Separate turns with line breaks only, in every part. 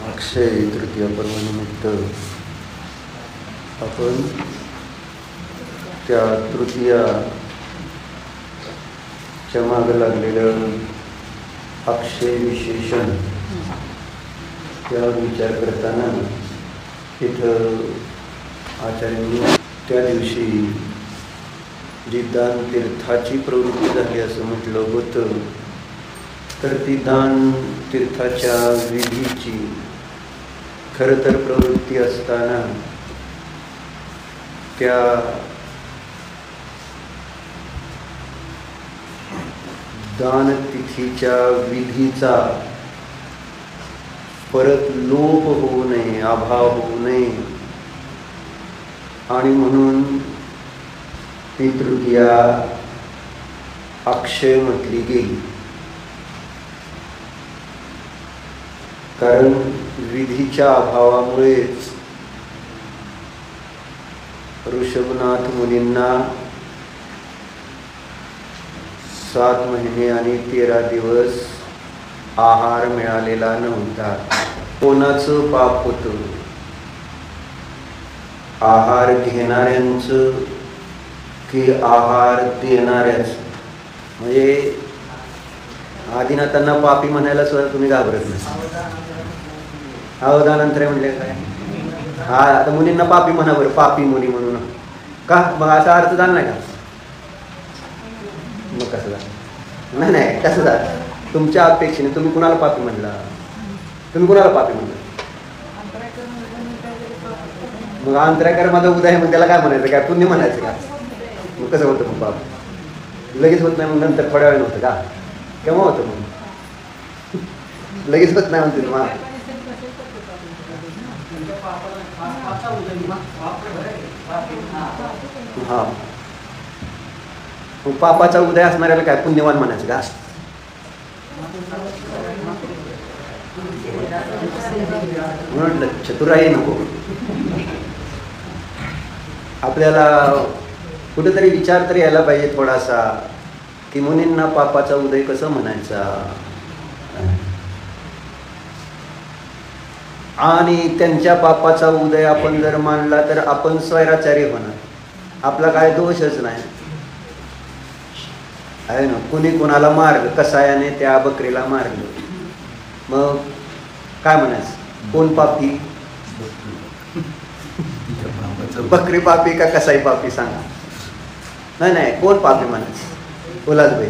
अक्षय तृतीया पर्वानिमित्त आपण त्या तृतीयाच्या मागे लागलेलं अक्षय विशेषण त्यावर विचार करताना इथं आचार्यांनी त्या दिवशी जी दान तीर्थाची प्रवृत्ती झाली असं म्हटलं होतं, तर ती दान तीर्थाच्या विधीची खरं तर प्रवृत्ती असताना त्या दानतिथीच्या विधीचा परत लोप होऊ नये, अभाव होऊ नये, आणि म्हणून ती तृतीया अक्षय म्हटली गेली. कारण विधीच्या अभावामुळेच ऋषभनाथ मुनींना 7 महिने आणि 13 दिवस आहार मिळालेला नव्हता. कोणाचं पाप होतं? आहार घेणाऱ्यांचं की आहार देणाऱ्याच? म्हणजे आदिनाथांना पापी म्हणायला सुद्धा तुम्ही घाबरत नाही. अवधानंतर म्हणले काय? हा, आता मुलींना पापी म्हणा बरं, पापी मुली म्हणून का? मग असा अर्थ झाला नाही का? मग कसं झालं? नाही कसं झालं? तुमच्या अपेक्षेने तुम्ही कुणाला पापी म्हणला? तुम्ही कुणाला पापी म्हणला? मग अंतराकर माझा उदय, मग त्याला काय म्हणायचं? काय पुण्य म्हणायचं का? मग कसं होतं मग पाप? लगेच होत नाही, मग नंतर थोड्या वेळ नव्हतं का? केव्हा होतं मग? लगेच होत नाही म्हणते मग. हा, मग पापाचा उदय असणाऱ्याला काय पुण्यवान म्हणायचं का? म्हटलं चतुराई नको. आपल्याला कुठेतरी विचार तरी यायला पाहिजे थोडासा, की मुनींना पापाचा उदय कसं म्हणायचा, आणि त्यांच्या पापाचा उदय आपण जर मानला तर आपण स्वैराचारी होणार. आपला काय दोषच नाही आहे ना. कुणी कुणाला मारलं, कसायाने त्या बकरीला मारलं, मग काय म्हणायचं? कोण पापी? बकरी पापी का कसाई पापी? सांगा. नाही, कोण पापी म्हणायचं? बोलाच बाई.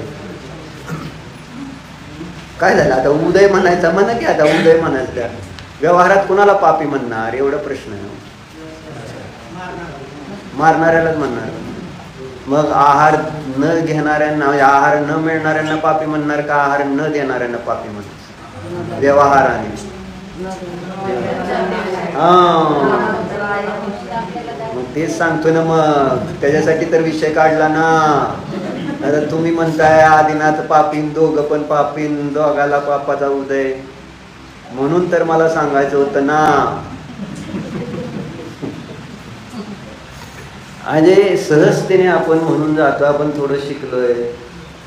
काय झालं आता? उदय म्हणायचा म्हणा की आता उदय म्हणायचा. व्यवहारात कुणाला पापी म्हणणार? एवढा प्रश्न आहे. मारणाऱ्यालाच म्हणणार. मग आहार न घेणाऱ्यांना, आहार न मिळणाऱ्यांना पापी म्हणणार का आहार न देणाऱ्यांना पापी म्हणणार? व्यवहाराने. मग तेच सांगतो ना, मग त्याच्यासाठी तर विषय काढला ना. आता तुम्ही म्हणताय आदिनाथ पापीन, दोघं पण पापीन, दोघाला पापाचा उदय, म्हणून तर मला सांगायचं होतं ना. म्हणजे सहजतेने आपण म्हणून जातो, आपण थोडं शिकलोय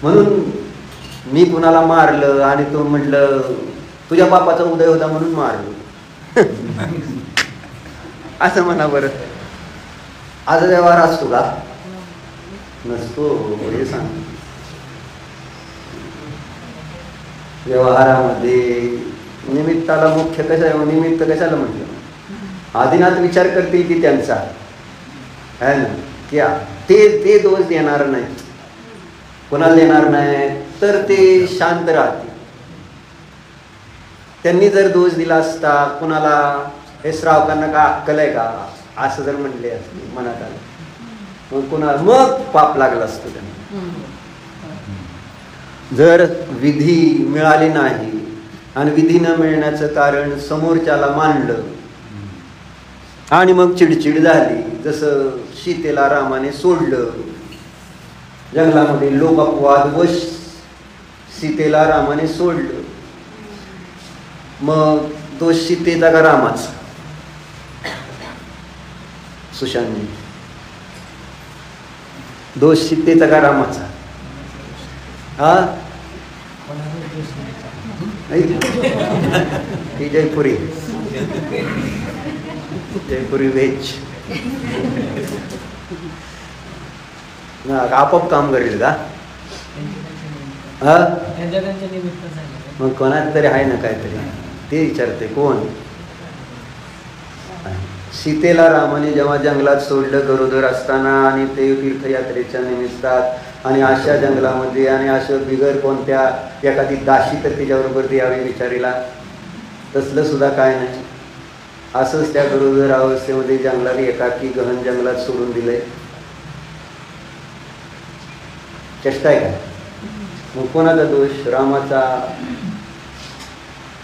म्हणून मी कुणाला मारलं आणि तो म्हटलं तुझ्या पापाचा उदय होता म्हणून मारलं असं म्हणा बरं. आज व्यवहार असतो का? नसतो. हे सांग. व्यवहारामध्ये निमित्ताला मुख्य कशा, निमित्त कशाला म्हटलं? आदिनाथ विचार करतील की त्यांचा आहे ना, की ते दोष देणार नाही. कोणाला देणार नाही? तर ते शांत राहतील. त्यांनी जर दोष दिला असता, कुणाला हे श्रावकांना का अक्कल आहे का असं जर म्हणले असते मनात आलं, मग कुणाला मग पाप लागलं असतं त्यांना. जर विधी मिळाली नाही आणि विधी न मिळण्याचं कारण समोरच्याला मांडलं आणि मग चिडचिड झाली, जसं सीतेला रामाने सोडलं जंगलामध्ये, लोकअपवाद सीतेला रामाने सोडलं, मग दोष सीतेचा का रामाचा? सुशांतने दोष सीतेचा का रामाचा? हा, ही जयपुरी जयपुरी व्हेज आपोआप काम करेल का? मग कोणाच तरी आहे ना काहीतरी, ते विचारते कोण? सीतेला रामाने जेव्हा जंगलात सोडलं गरोदर असताना, आणि ते तीर्थयात्रेच्या निमित्तात, आणि अशा जंगलामध्ये, आणि असं बिगर कोणत्या एखादी दाशी तर त्याच्याबरोबर ती यावी विचारीला, तसलं सुद्धा काय नाही. असंच त्या गरोदर अवस्थेमध्ये जंगलात एकाकी गहन जंगलात सोडून दिलंय. चेष्टा आहे का? मग कोणाचा दोष? रामाचा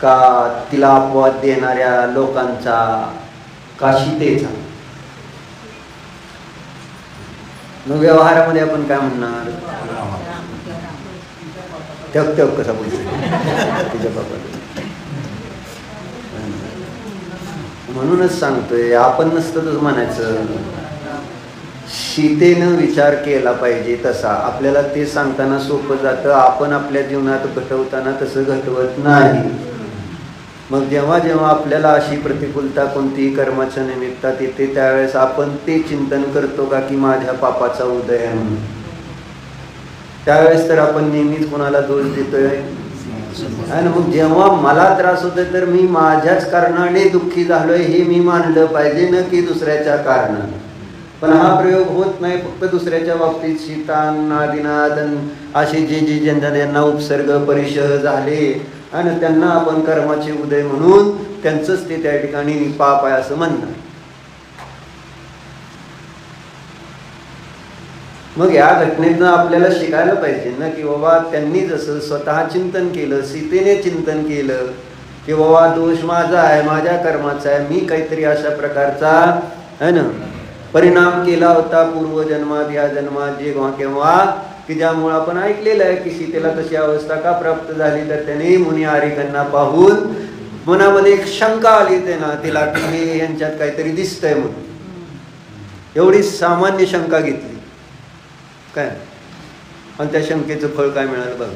का तिला अपवाद देणाऱ्या लोकांचा का सीतेचा? मग व्यवहारामध्ये आपण काय म्हणणार? तेव्हा तेव्हा कसा बोलतो तिच्या बाबा. म्हणूनच सांगतोय, आपण नसतं तसं म्हणायचं. सीतेनं विचार केला पाहिजे तसा. आपल्याला ते सांगताना सोपं जातं, आपण आपल्या जीवनात घटवताना तसं घटवत नाही. मग जेव्हा जेव्हा आपल्याला अशी प्रतिकूलता कोणतीही कर्माच्या निमित्तात येते, त्यावेळेस आपण ते चिंतन करतो का की माझ्या पापाचा उदय आहे म्हणून? त्यावेळेस तर आपण नेहमीच कोणाला दोष देतोय. आणि मग जेव्हा मला त्रास होतोय तर मी माझ्याच कारणाने दुःखी झालोय हे मी मानलं पाहिजे, न की दुसऱ्याच्या कारणाने. पण हा प्रयोग होत नाही. फक्त दुसऱ्याच्या बाबतीत शीतान आदिनाद असे जे जे ज्यांना उपसर्ग परिशह झाले आणि त्यांना आपण कर्माचे उदय म्हणून त्यांचंच ते त्या ठिकाणी पाप आहे असं म्हणणं. मग या घटनेतनं आपल्याला शिकायला पाहिजे ना की बाबा त्यांनी जसं स्वतः चिंतन केलं, सीतेने चिंतन केलं की बाबा दोष माझा आहे, माझ्या कर्माचा आहे, मी काहीतरी अशा प्रकारचा है ना परिणाम केला होता पूर्वजन्मात या जन्मात जेव्हा केव्हा की ज्यामुळे आपण ऐकलेलं आहे की सीतेला तशी अवस्था का प्राप्त झाली. तर त्याने मुनी आरिकांना पाहून मनामध्ये एक शंका आली त्यांना तिला की हे यांच्यात काहीतरी दिसतंय म्हणून. एवढी सामान्य शंका घेतली काय, आणि त्या शंकेचं फळ काय मिळालं बघा.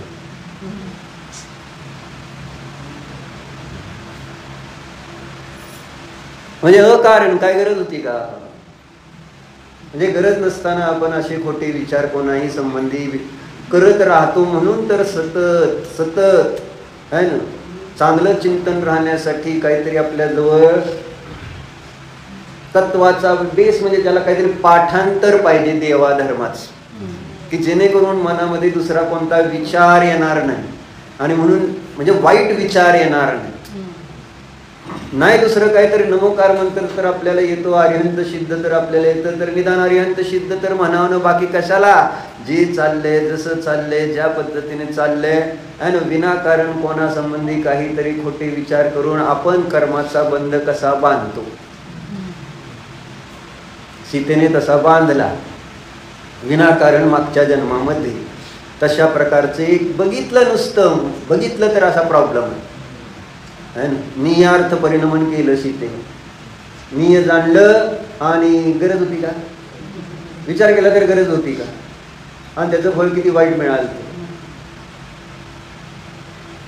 म्हणजे अकारण काय गरज होती का? म्हणजे गरज नसताना आपण असे खोटे विचार कोणाही संबंधी करत राहतो. म्हणून तर सतत सतत आहे ना चांगलं चिंतन राहण्यासाठी काहीतरी आपल्या जवळ तत्वाचा बेस म्हणजे ज्याला काहीतरी पाठांतर पाहिजे देवाधर्माच, की जेणेकरून मनामध्ये दुसरा कोणता विचार येणार नाही. आणि म्हणून म्हणजे वाईट विचार येणार नाही. नाही दुसरं काहीतरी नमोकार मंत्र तर आपल्याला येतो, अरिहंत सिद्ध तर आपल्याला येतं, तर निदान अरिहंत सिद्ध तर म्हणावं. बाकी कशाला? जे चाललंय जसं चाललंय ज्या पद्धतीने चाललंय आणि विनाकारण कोणासंबंधी काहीतरी खोटे विचार करून आपण कर्माचा बंध कसा बांधतो. सीतेने तसा बांधला विनाकारण मागच्या जन्मामध्ये. तशा प्रकारचे एक बघितलं, नुसतं बघितलं तर असा प्रॉब्लेम आहे. नियार्थ परिणमन केलं सीतेने, निय जाणलं आणि गरज होती का? विचार केला तर गरज होती का? आणि त्याचं फळ किती वाईट मिळालं.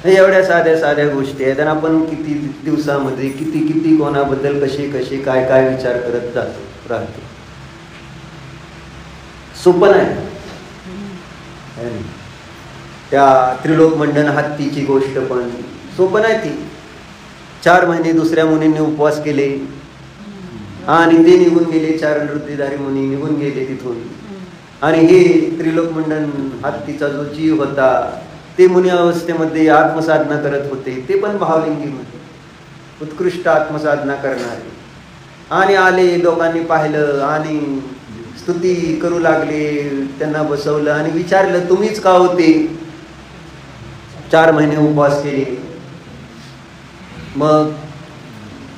एवढ्या साध्या साध्या गोष्टी आहेत आणि आपण किती दिवसामध्ये किती किती कोणाबद्दल कसे कसे काय काय विचार करत राहतो. सोपं नाही. त्या त्रिलोक मंडन हत्तीची गोष्ट पण सोपं नाही ती. 4 महिने दुसऱ्या मुनींनी उपवास केले आणि ते निघून गेले. 4 नृत्यधारी मुनी निघून गेले तिथून. आणि हे त्रिलोक मंडन हत्तीचा जो जीव होता ते मुनी अवस्थेमध्ये आत्मसाधना करत होते. ते पण भावलिंगी मध्ये उत्कृष्ट आत्मसाधना करणारे. आणि आले, लोकांनी पाहिलं आणि स्तुती करू लागले. त्यांना बसवलं आणि विचारलं तुम्हीच का होते? 4 महिने उपवास केले. मग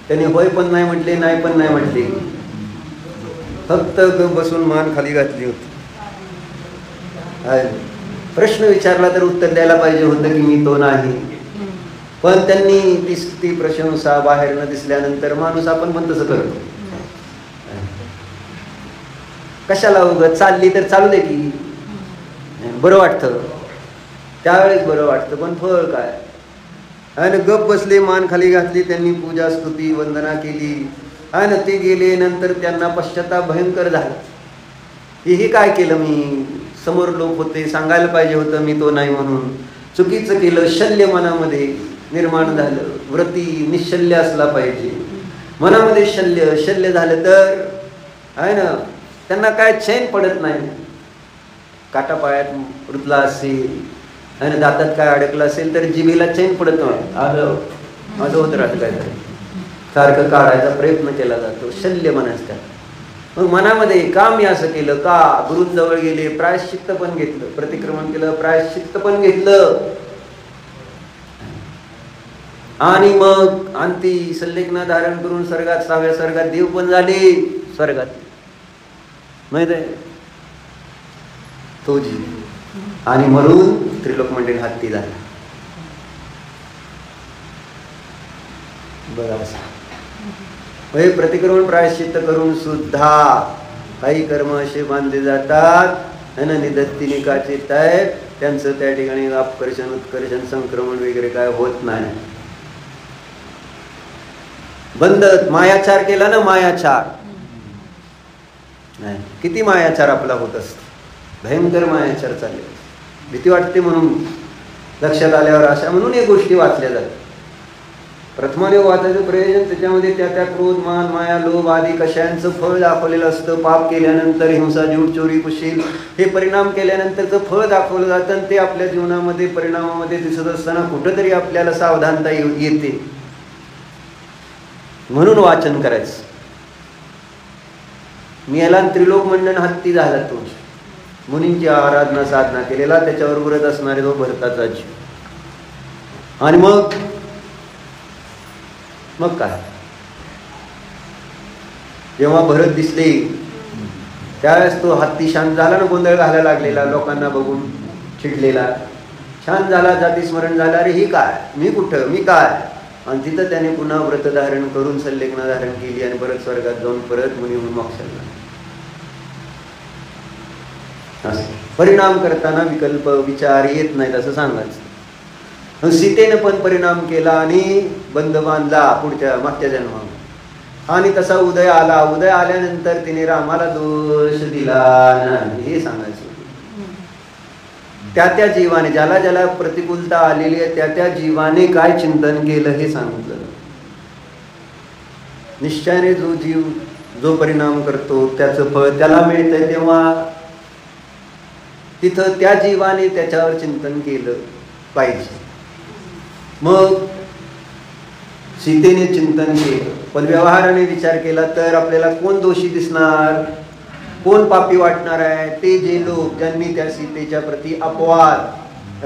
त्याने होय पण नाही म्हटले, नाही पण नाही म्हटले, फक्त बसून मान खाली घातली होती. प्रश्न विचारला तर उत्तर द्यायला पाहिजे होतं की मी तो नाही. पण त्यांनी ती प्रशंसा बाहेर न दिसल्यानंतर माणूस आपण पण तसं करतो. कशाला उगत चालली तर चालू दे की, बरं वाटतं त्यावेळेस बरं वाटतं. पण फळ काय? आणि गप बसले, मान खाली घातली, त्यांनी पूजा स्तुती वंदना केली आणि ते गेले. नंतर त्यांना पश्चाताप भयंकर झाला. हे काय केलं मी, समोर लोक होते, सांगायला पाहिजे होतं मी तो नाही म्हणून, चुकीचं केलं. शल्य मनामध्ये निर्माण झालं. व्रती निशल्य असला पाहिजे, मनामध्ये शल्य झालं तर आहे ना, त्यांना काय चैन पडत नाही. काटा पायात रुतला असेल आणि दातात काय अडकलं असेल तर जिभेला चैन पडत नाही. माझं होत राहतं काय तरी, सारखं काढायचा प्रयत्न केला जातो. शल्य मन असतात. मग मनामध्ये का मी असं केलं, का गुरूंजवळ गेले, प्रायश्चित्त पण घेतलं, प्रतिक्रमण केलं, प्रायश्चित्त पण घेतलं आणि मग अंती सल्लेखना धारण करून स्वर्गात 6व्या स्वर्गात देव पण झाले. स्वर्गात माहित आहे तो जीव, आणि म्हणून त्रिलोक मंडळ हत्ती झाला. बघा म्हणजे प्रतिक्रमण प्रायश्चित्त करून सुद्धा काही कर्म असे बांधले जातात आणि निदत्तिनिकाचे टाईप, त्यांचं त्या ठिकाणी अपकर्षण उत्कर्षण संक्रमण वगैरे काय होत नाही. बंद मायाचार केला ना, मायाचार नाही, किती मायाचार आपला होत असतो, भयंकर मायाचार चालले. भीती वाटते म्हणून लक्षात आल्यावर अशा म्हणून या गोष्टी वाचल्या जातात. प्रथमयोग वाचायचं प्रयोजन त्याच्यामध्ये त्या क्रोध मान माया लोभ आदी कशांचं फळ दाखवलेलं असतं. पाप केल्यानंतर हिंसा झूट चोरी कुशील हे परिणाम केल्यानंतरचं फळ दाखवलं जातं आणि ते आपल्या जीवनामध्ये परिणामामध्ये दिसत असताना कुठंतरी आपल्याला सावधानता येते. म्हणून वाचन करायचं. मी याला त्रिलोक मंडन हत्ती झाला तो, मुनींची आराधना साधना केलेला, त्याच्याबरोबरच असणारे तो भरताचा जीव. आणि मग काय, जेव्हा भरत दिसले त्यावेळेस तो हत्ती शांत झाला ना, गोंधळ घालायला लागलेला, लोकांना बघून चिडलेला, शांत झाला, जातीस्मरण झाला. अरे ही काय, मी कुठं, मी काय. आणि तिथं त्याने पुन्हा व्रत धारण करून सल्लेखना धारण केली आणि परत स्वर्गात जाऊन परत मुनी म्हणून मोक्षाला. परिणाम करताना विकल्प विचार येत नाहीत असं सांगायचं. सीतेनं पण परिणाम केला आणि बंध बांधला पुढच्या मागच्या जन्मात, आणि तसा उदय आला. उदय आल्यानंतर तिने रामाला दोष दिला नाही हे सांगायचं. त्या जीवाने ज्याला ज्याला प्रतिकूलता आलेली आहे त्या जीवाने काय चिंतन केलं हे सांगितलं. निश्चयाने जो जीव जो परिणाम करतो त्याचं फळ त्याला मिळतंय, तेव्हा तिथं त्या जीवाने त्याच्यावर चिंतन केलं पाहिजे. मग सीतेने चिंतन केलं, पण व्यवहाराने विचार केला तर आपल्याला कोण दोषी दिसणार, कोण पापी वाटणार आहे, ते जे लोक ज्यांनी त्या सीतेच्या प्रती अपवाद,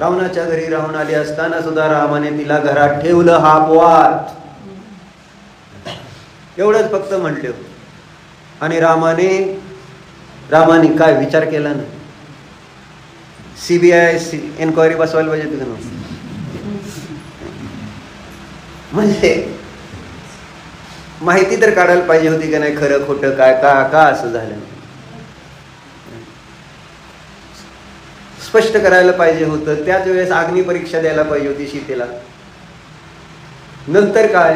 रावणाच्या घरी राहून आले असताना सुद्धा रामाने तिला घरात ठेवलं, हा अपवाद एवढंच फक्त म्हटले. आणि रामाने काय विचार केला ना, CBI एन्क्वायरी बसवायला पाहिजे तिथं. म्हणजे माहिती तर काढायला पाहिजे होती का नाही, खरं खोटं काय, का असं झालं, स्पष्ट करायला पाहिजे होतं. त्याच वेळेस अग्निपरीक्षा द्यायला पाहिजे होती सीतेला. नंतर काय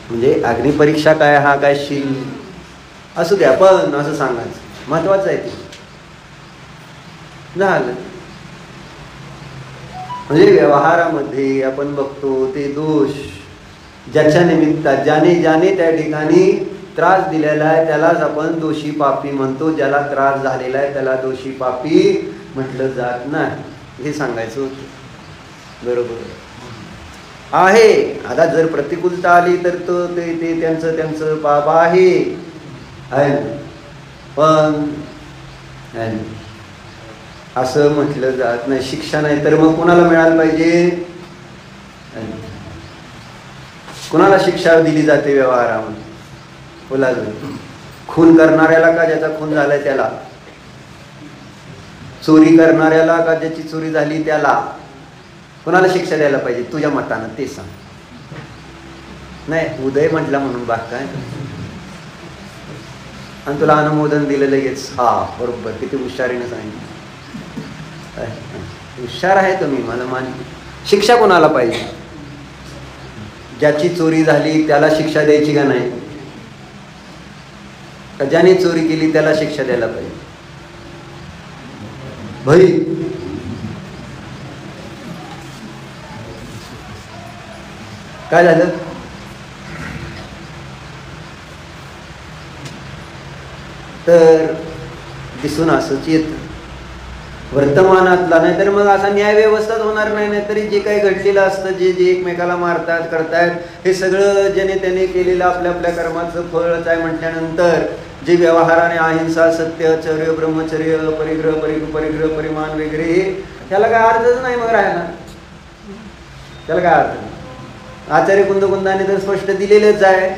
म्हणजे अग्निपरीक्षा काय, हा काय शील असू द्या पण असं सांगायचं महत्वाचं आहे ते झालं. म्हणजे व्यवहारामध्ये आपण बघतो ते दोष ज्याच्या निमित्तात ज्याने त्या ठिकाणी त्रास दिलेला आहे त्यालाच आपण दोषी पापी म्हणतो. ज्याला त्रास झालेला आहे त्याला दोषी पापी म्हटलं जात नाही हे सांगायचं होतं. बरोबर आहे. आता जर प्रतिकूलता आली तर तो ते त्यांचं पाप आहे, पण असं म्हटलं जात नाही. शिक्षा नाही तर मग कोणाला मिळायला पाहिजे, कोणाला शिक्षा दिली जाते व्यवहारामध्ये, बोला. खून करणाऱ्याला का ज्याचा खून झालाय त्याला, चोरी करणाऱ्याला का ज्याची चोरी झाली त्याला, कोणाला शिक्षा द्यायला पाहिजे तुझ्या मतानं ते सांग. नाही उदय म्हटला म्हणून बाग काय, आणि तुला अनुमोदन दिलं लगेच, हा बरोबर, किती हुशारीने सांगितलं. हुशार आहे तुम्ही, मला मान्य. शिक्षा कोणाला पाहिजे? ज्याची चोरी झाली त्याला शिक्षा द्यायची का नाही? का ज्याने चोरी केली त्याला शिक्षा द्यायला पाहिजे? भाई काय झालं? तर दिसून असंच येतं वर्तमानातला. नाही तर मग असा न्याय व्यवस्थाच होणार नाही. नाहीतरी जे काही घडलेलं असतं, जे जे एकमेकाला मारतात करतायत, हे सगळं ज्याने त्याने केलेलं आपल्या आपल्या कर्माचं फळच आहे म्हटल्यानंतर जे व्यवहाराने अहिंसा, सत्य, चर्य, ब्रह्मचर्य, परिग्रह, परिग्रह, परिमान वगैरे, त्याला काय अर्थच नाही मग राहायला. त्याला काय अर्थ नाही. आचार्य कुंदकुंदाने तर स्पष्ट दिलेलंच आहे,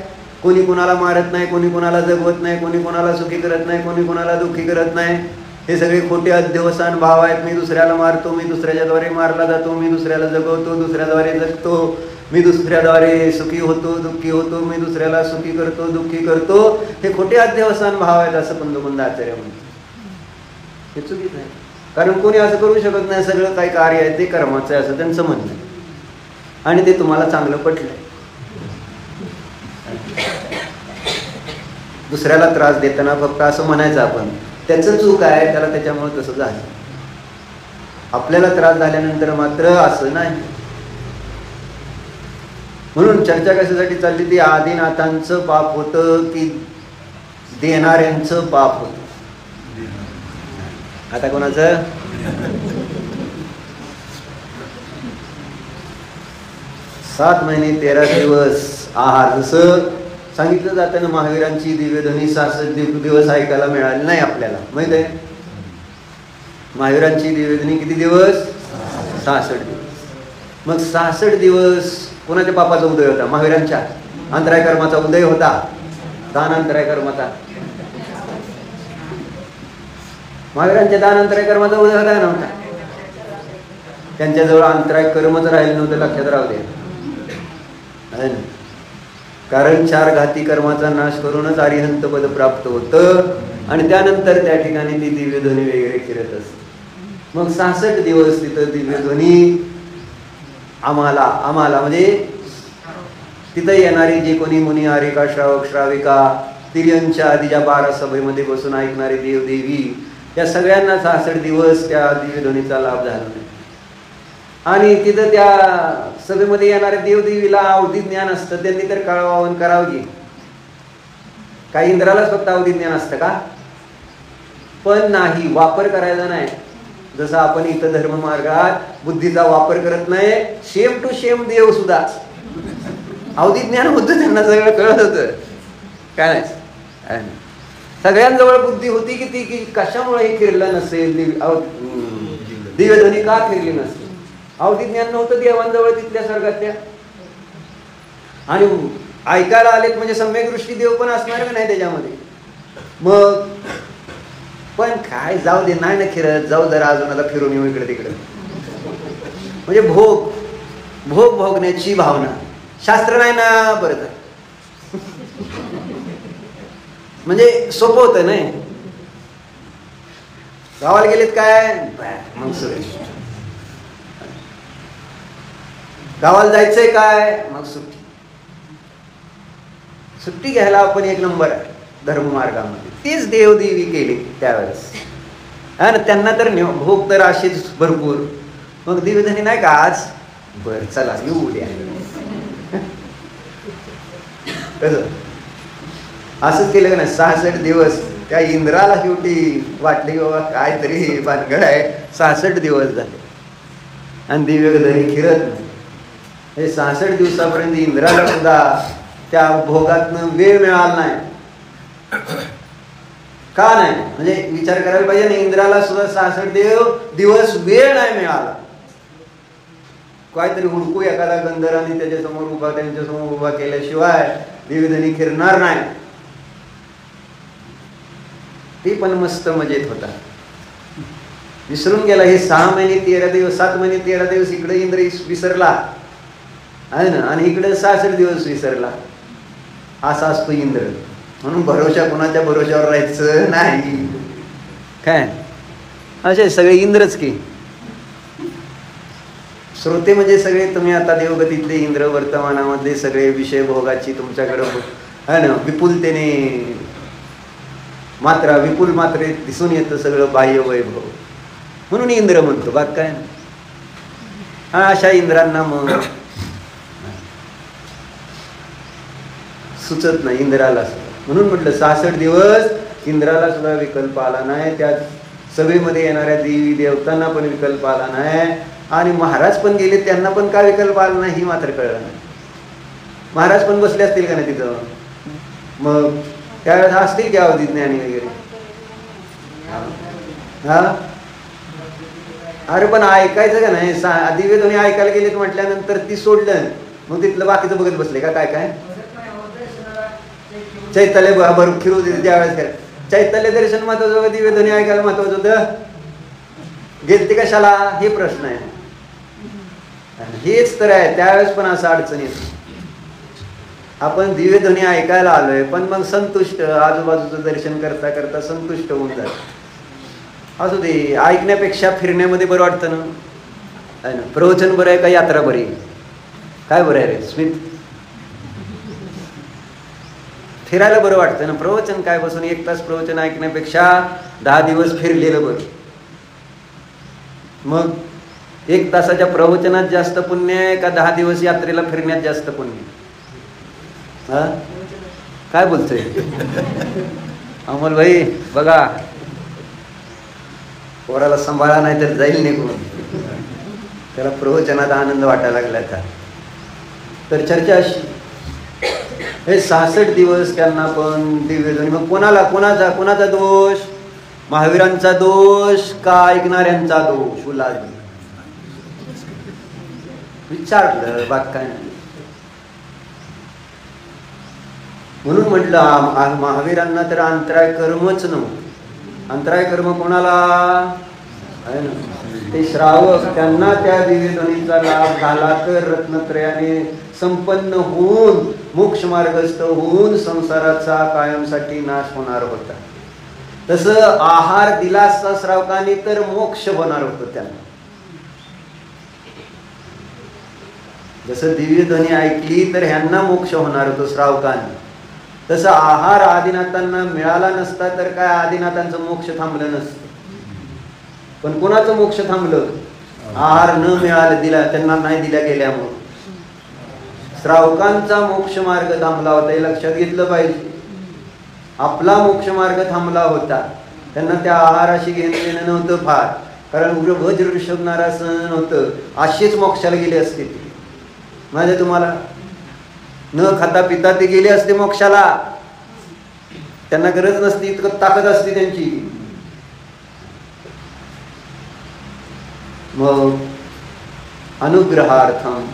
कोणी कोणाला मारत नाही, कोणी कोणाला जगवत नाही, कोणी कोणाला सुखी करत नाही, कोणी कोणाला दुःखी करत नाही. हे सगळे खोटे अध्यवसान भाव आहेत. मी दुसऱ्याला मारतो, मी दुसऱ्याच्याद्वारे मारला जातो, मी दुसऱ्याला जगवतो, दुसऱ्याद्वारे जगतो, मी दुसऱ्याद्वारे सुखी होतो, दुःखी होतो, मी दुसऱ्याला सुखी करतो, दुःखी करतो. हे खोटे अध्यवसान भाव आहेत असं कुंदकुंद आचार्य म्हणतो. हे चुकीचं आहे. कारण कोणी असं करू शकत नाही. सगळं काही कार्य आहे ते कर्माचं आहे असं त्यांचं म्हणणं आहे. आणि ते तुम्हाला चांगलं पटलंय. दुसऱ्याला त्रास देताना फक्त असं म्हणायचं आपण, त्याचं चूक आहे, त्याला त्याच्यामुळे तसं झालं. आपल्याला त्रास झाल्यानंतर मात्र असं नाही. म्हणून चर्चा कशासाठी चालली? ती आदिनाथांचं पाप होतं की देणाऱ्यांचं पाप होतं? आता कोणाचं? 7 महिने 13 दिवस आहार. जसं सांगितलं जातं ना, महावीरांची दिव्यध्वनी 66 दिवस ऐकायला मिळाली नाही आपल्याला, माहित आहे? महावीरांची दिव्यध्वनी किती दिवस? 66 दिवस. मग 66 दिवस कोणाच्या पापाचा उदय होता? महावीरांच्या अंतराय कर्माचा उदय होता. दान अंतराय कर्माचा, महावीरांच्या दान अंतराय कर्माचा उदय होता नव्हता? त्यांच्याजवळ अंतराय कर्मच राहिलं नव्हतं, लक्षात राहू दे. कारण 4 घाती कर्माचा नाश करूनच अरिहंत पद प्राप्त होतं. आणि त्यानंतर त्या ठिकाणी ती दिव्यध्वनी वगैरे फिरत असते. मग 66 दिवस तिथं दिव्यध्वनी आम्हाला म्हणजे तिथं येणारी जे कोणी मुनी, आरिका, श्रावक, श्राविका, तिर्यंच्या आधीच्या 12 सभेमध्ये बसून ऐकणारी देवदेवी, या सगळ्यांना 66 दिवस त्या दिव्यध्वनीचा लाभ झाला नाही. आणि तिथं त्या सभेमध्ये येणाऱ्या देवदेवीला अवधी ज्ञान असतं. त्यांनी तर कळवावं करावं की काही इंद्रालाच फक्त अवधी ज्ञान असतं का? पण नाही, वापर करायचा नाही. जसं आपण इथं धर्ममार्गात बुद्धीचा वापर करत नाही, सेम टू सेम देव सुद्धा अवधी ज्ञान होतं, त्यांना सगळं कळत होतं. काय नाही, सगळ्यांजवळ बुद्धी होती की ती की कशामुळे हे फिरलं नसेल, दिव्यध्वनी का फिरली नसेल? अवधी ज्ञान नव्हतं देवांजवळ तिथल्या स्वर्गातल्या. आणि ऐकायला आलेत म्हणजे सम्यक दृष्टी देव पण असणार का नाही त्याच्यामध्ये? मग पण काय, जाऊ दे, नाही ना फिरत, जाऊ जरा अजून आता फिरून येऊ इकडे तिकडे. म्हणजे भोग भोगण्याची भावना. शास्त्र नाही ना बरं, म्हणजे सोपं होतं नाही. गावाला गेलेत काय, मग सुरेश गावाला जायचंय काय, मग सुट्टी घ्यायला आपण 1 नंबर आहे धर्ममार्गामध्ये. तीच देवदेवी केली त्यावेळेस. हा ना, त्यांना तर भोग तर अशीच भरपूर. मग दिव्यध्वनी नाही का आज, बर चला येऊ द्या. असंच केलं का नाही? 66 दिवस त्या इंद्राला शेवटी वाटली बाबा काहीतरी भानगड आहे. 66 दिवस झाले आणि दिव्यध्वनी फिरत नाही. हे 66 दिवसापर्यंत इंद्राला सुद्धा त्या भोगातनं वेळ मिळाला नाही. का नाही? म्हणजे विचार करायला पाहिजे ना, इंद्राला सुद्धा 66 दिवस वेळ नाही मिळाला. काहीतरी हुडकू एखादा गंधर्वाने त्यांच्यासमोर उभा केल्याशिवाय दिव्यध्वनी फिरणार नाही. ती पण मस्त मजेत होता. विसरून गेला. हे 6 महिने 13 दिवस 7 महिने 13 दिवस इकडे इंद्र विसरला आहे ना, आणि इकडे 66 दिवस विसरला. असा असतो इंद्र. म्हणून भरोसा कोणाच्या भरोशावर राहायचं नाही. काय असे सगळे इंद्रच की. श्रोते म्हणजे सगळे तुम्ही आता देवगतीतले इंद्र वर्तमानामधले सगळे विषय भोगाची तुमच्याकडं है ना विपुलतेने मात्रा विपुल मात्रे दिसून येतं सगळं बाह्य वैभव, म्हणून इंद्र म्हणतो. बाग काय हा अशा इंद्रांना मग सुचत नाही इंद्राला सुद्धा. म्हणून म्हटलं 66 दिवस इंद्राला सुद्धा विकल्प आला नाही, त्या सभेमध्ये येणाऱ्या देवी देवतांना पण विकल्प आला नाही, आणि महाराज पण गेले त्यांना पण का विकल्प आला नाही ही मात्र कळलं नाही. महाराज पण बसले असतील का नाही तिथं, मग त्यावेळेस असतील की अवधी ज्ञानी वगैरे. हा अरे पण ऐकायचं का नाही, दिव्यध्वनी ऐकायला गेलेत म्हटल्यानंतर ती सोडलं, मग तिथलं बाकीचं बघत बसले का काय काय चैतन्य भरून फिरू ज्यावेळेस चैतन्य दर्शन महत्वाचं होतं, दिव्यध्वनी ऐकायला महत्वाचं होतं, गेलते कशाला हे प्रश्न आहे. हेच तर आहे, त्यावेळेस पण असं अडचण येते. आपण दिव्यध्वनी ऐकायला आलोय पण मग संतुष्ट आजूबाजूचं दर्शन करता करता संतुष्ट होऊन जात. असू दे, ऐकण्यापेक्षा फिरण्यामध्ये बरं वाटतं ना. प्रवचन बरं आहे का यात्रा बरी, काय बरं आहे रे स्मित? फिरायला बरं वाटतं ना. प्रवचन काय बसून 1 तास प्रवचन ऐकण्यापेक्षा 10 दिवस फिरलेलं बरं. मग 1 तासाच्या प्रवचनात जास्त पुण्य आहे का 10 दिवस यात्रेला फिरण्यात जास्त पुण्य? हा काय बोलतोय अमोल भाई? बघा पोराला सांभाळा नाही तर जाईल निघून. त्याला प्रवचनात आनंद वाटायला लागला आता. तर चर्चा अशी, हे 66 दिवस त्यांना पण दिव्यध्वनी. मग कोणाचा दोष? महावीरांचा दोष का ऐकणाऱ्यांचा दोष? उल्हास विचारलं बाग काय नाही. म्हणून म्हटलं महावीरांना तर अंतराय कर्मच नव्हतं. अंतराय कर्म कोणाला आहे ना, ते श्रावक, त्यांना त्या दिव्यध्वनीचा लाभ झाला तर रत्नत्रयाने संपन्न होऊन मोक्ष मार्गस्थ होऊन संसाराचा कायमसाठी नाश होणार होता. तसं आहार दिला असता श्रावकांनी तर मोक्ष होणार होतं त्यांना. जसं दिव्यध्वनी ऐकली तर ह्यांना मोक्ष होणार होतं श्रावकांनी, तसं आहार आदिनाथांना मिळाला नसता तर काय आदिनाथांचं मोक्ष थांबलं नसतं. पण कोणाचं मोक्ष थांबलं? आहार न मिळालं, दिला त्यांना नाही दिल्या गेल्यामुळे श्रावकांचा मोक्ष मार्ग थांबला होता. हे लक्षात घेतलं पाहिजे. आपला मोक्ष मार्ग थांबला होता, त्यांना त्या आहाराशी घेणं देणं नव्हतं फार, कारण वज्र ऋषभ नारासन होतं. असेच मोक्षाला गेले असते ते. म्हणजे तुम्हाला न खाता पिता ते गेले असते मोक्षाला. त्यांना गरज नसती, इतकं ताकद असते त्यांची. मग अनुग्रहार्थम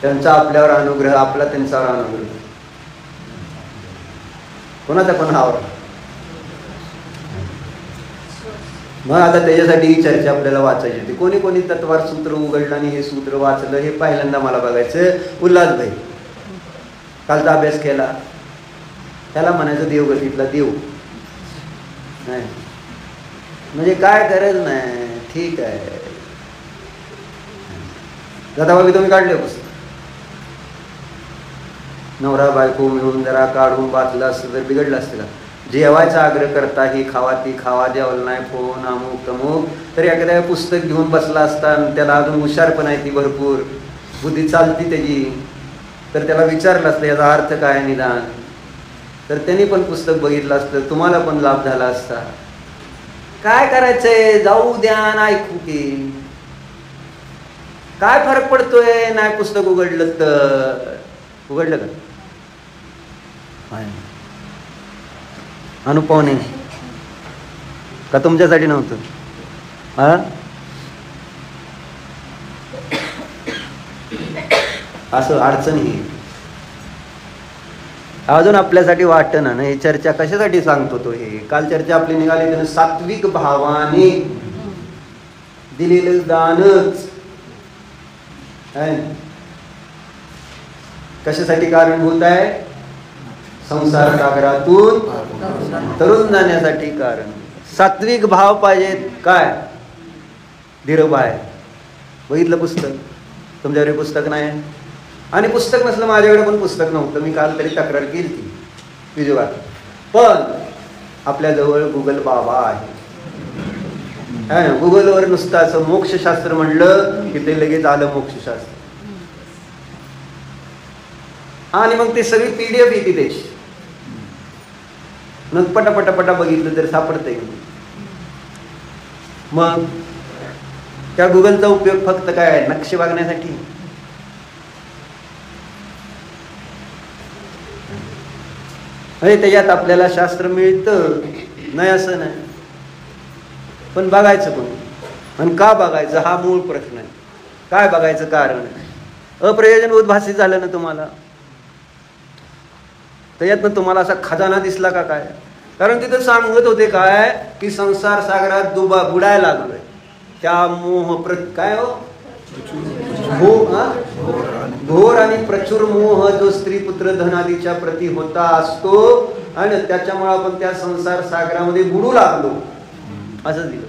त्यांचा आपल्यावर अनुग्रह, आपला त्यांच्यावर अनुग्रह. कोणाचा कोणावर? मग आता त्याच्यासाठी ही चर्चा आपल्याला वाचायची होती. कोणी कोणी तत्वार सूत्र उघडलं आणि हे सूत्र वाचलं हे पहिल्यांदा मला बघायचं. उल्हास भाई कालचा अभ्यास केला, त्याला म्हणायचं देवगतीतला देव नाही, म्हणजे काय गरज नाही, ठीक आहे. दादाबाबी तुम्ही काढले पुस्तक, नवरा बायको मिळून जरा काढून वाचलं असतं तर बिघडलं असतं का? जेवायचा आग्रह करता ही खावा ती खावा, जेवलं नाही फोन अमुक तमुक, तर एखाद्या पुस्तक घेऊन बसला असता आणि त्याला अजून हुशार पण आहे ती भरपूर बुद्धी चालती त्याची, तर त्याला विचारलं असतं याचा अर्थ काय निदान, तर त्यांनी पण पुस्तक बघितलं असतं, तुम्हाला पण लाभ झाला असता. काय करायचंय, जाऊ द्या ना ऐकू की काय फरक पडतोय. नाही पुस्तक उघडलं तर उघडलं का? अनुभव नाही का तुमच्यासाठी नव्हतं? हा असं अडचण ही अजून आपल्यासाठी वाटतं ना. हे चर्चा कशासाठी सांगतो तो? हे काल चर्चा आपली निघाली त्यानं सात्विक भावाने दिलेलं दानच कशासाठी कारणभूत आहे? संसार सागरातून तरुण जाण्यासाठी कारण. सात्विक भाव पाहिजेत. काय? धीरभाय बघितलं पुस्तक? तुमच्याकडे पुस्तक नाही आणि पुस्तक नसलं, माझ्याकडे पण पुस्तक नव्हतं, मी काल तरी तक्रार केली ती विजोगात. पण आपल्याजवळ गुगल बाबा आहे. गुगलवर नुसतं असं मोक्षशास्त्र म्हणलं की ते लगेच आलं मोक्षशास्त्र. आणि मग ते सगळी PDF येते त्याची, मग पटापटापटा बघितलं तर सापडतंय. मग त्या गुगलचा उपयोग फक्त काय आहे? नक्षी बघण्यासाठी. त्याच्यात आपल्याला शास्त्र मिळतं नाही असं नाही, पण बघायचं पण आणि का बघायचं हा मूळ प्रश्न आहे. काय बघायचं कारण आहे? अप्रयोजनभूत भाषित झालं ना तुम्हाला, त्याच्यातनं तुम्हाला असा खजाना दिसला का काय? कारण तिथं सांगत होते काय की संसार सागरात बुडायला लागलोय. त्या मोह काय हो, घोर आणि प्रचुर मोह जो स्त्री पुत्र धनादीच्या प्रती होता असतो आणि त्याच्यामुळे आपण त्या संसार सागरामध्ये बुडू लागलो असं दिलं.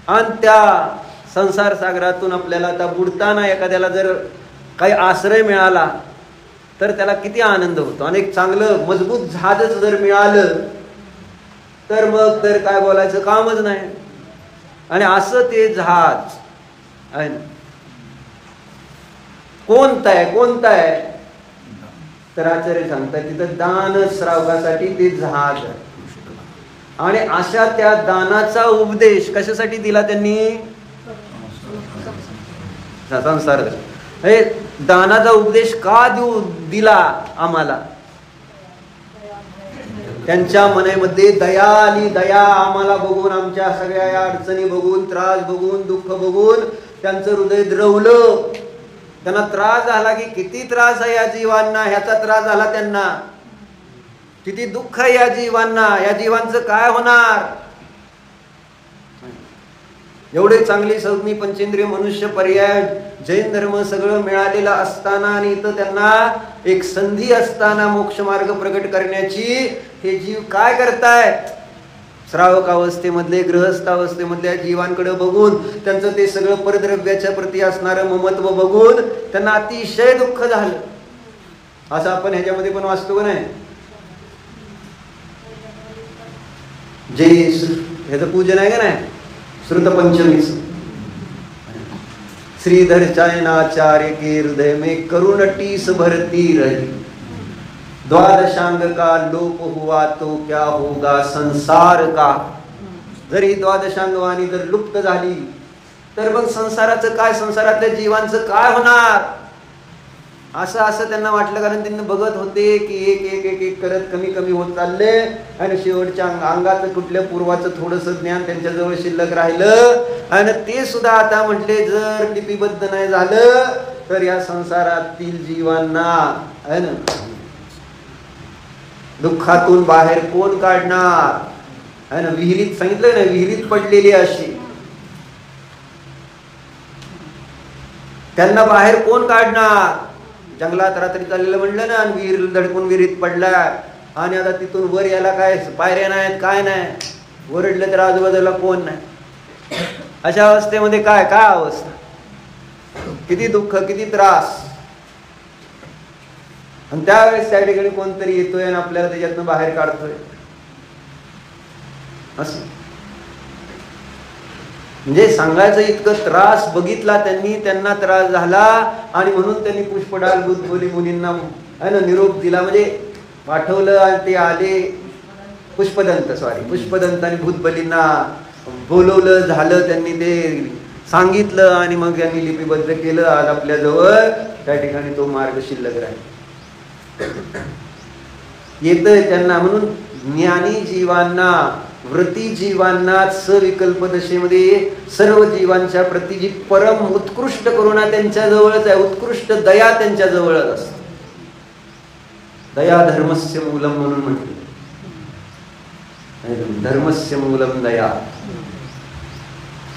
आणि त्या संसार सागरातून आपल्याला आता बुडताना एखाद्याला जर काही आश्रय मिळाला तर त्याला किती आनंद होतो. आणि एक चांगलं मजबूत जहाजच जर मिळालं तर मग तर काय बोलायचं कामच नाही. आणि असं ते जहाज आहे ना, कोणतं आहे तर आचार्य सांगतात तिथं दान श्रावकासाठी ते जहाज आहे. आणि अशा त्या दानाचा उपदेश कशासाठी दिला त्यांनी? संसार. दानाचा उपदेश का दिला आम्हाला? त्यांच्या मनामध्ये दया आली. दया आम्हाला बघून, आमच्या सगळ्या या अडचणी बघून, त्रास बघून, दुःख बघून त्यांचं हृदय द्रवलं. त्यांना त्रास झाला की किती त्रास आहे या जीवांना, ह्याचा त्रास झाला त्यांना. किती दुःख आहे या जीवांना, या जीवांचं काय होणार? एवढे चांगली संज्ञी पंचेंद्रिय मनुष्य पर्याय जैन धर्म सगळं मिळालेलं असताना आणि इथं त्यांना एक संधी असताना मोक्ष मार्ग प्रकट करण्याची, हे जीव काय करतायत? श्रावक अवस्थेमधले, गृहस्थ अवस्थेमधल्या जीवांकडे बघून, त्यांचं ते सगळं परद्रव्याच्या प्रती असणारं ममत्व बघून त्यांना अतिशय दुःख झालं. असं आपण ह्याच्यामध्ये पण वाचतो का नाही? जे ह्याचं पूजन आहे का नाही, श्रुत पंचमीच. श्रीधर चायनाचार्य के हृदय में करुण टीस भरती रही, द्वादशांग का लोप हुआ तो क्या होगा संसार का. जर ही द्वादशांग वाणी जर लुप्त झाली तर मग संसाराचं काय, संसारातल्या जीवांचं काय होणार? असं त्यांना वाटलं. कारण त्यांना बघत होते की एक एक एक एक करत कमी कमी होत चालले आणि शेवटच्या अंगाचं कुठल्या पूर्वाचं थोडंसं ज्ञान त्यांच्याजवळ शिल्लक राहिलं. आणि ते सुद्धा आता म्हटले जर लिपिबद्ध नाही झालं तर या संसारातील जीवांना आहे ना दुःखातून बाहेर कोण काढणार? आहे ना, विहिरीत सांगितलं ना, विहिरीत पडलेली अशी, त्यांना बाहेर कोण काढणार? जंगलात रात्री चाललेलं म्हणलं ना, आणि विहीर धडकून विहिरीत पडला आणि आता तिथून वर यायला काय पायऱ्या नाहीत, काय नाही, वरडलं तर आजूबाजूला कोण नाही. अशा अवस्थेमध्ये काय काय अवस्था, किती दुःख, किती त्रास. आणि त्यावेळेस त्या ठिकाणी कोणतरी येतोय आणि आपल्याला त्याच्यातनं बाहेर काढतोय. असं म्हणजे सांगायचं इतकं त्रास बघितला त्यांनी, त्यांना त्रास झाला आणि म्हणून त्यांनी पुष्पडाल बुद्धबोली मुनींना आहे ना निरोप दिला. म्हणजे पाठवलं आणि ते आले. पुष्पदंत आणि भूतबलींना बोलवलं, झालं, त्यांनी ते सांगितलं आणि मग त्यांनी लिपिबद्ध केलं. आज आपल्याजवळ त्या ठिकाणी तो मार्ग शिल्लक राहील. येतंय त्यांना. म्हणून ज्ञानी जीवांना, व्रती जीवांना सविकल्प दशेमध्ये सर्व जीवांच्या प्रती जी परम उत्कृष्ट करुणा त्यांच्या जवळच आहे, उत्कृष्ट दया त्यांच्या जवळच असते. दया धर्मस्य मूलम म्हणून म्हटलं. धर्मस्य मूलम दया.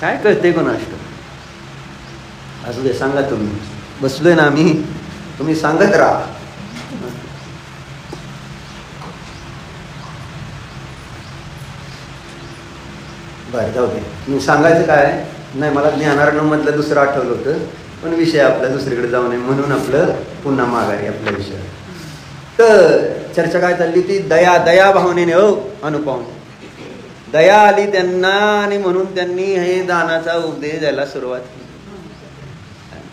काय कळते कोणाष्ट? असू दे, सांगा तुम्ही. बसलोय ना आम्ही, तुम्ही सांगत राहा. बरं, जाऊ दे. मी सांगायचं काय नाही, मला ज्ञानार्णव मधलं दुसरं आठवलं होतं. पण विषय आपला दुसरीकडे जाऊ नये म्हणून आपलं पुन्हा माघारी आपला विषय. तर चर्चा काय चालली होती? दया, दया भावनेने अनुपम दया आली त्यांना आणि म्हणून त्यांनी हे दानाचा उपदेश द्यायला सुरुवात केली.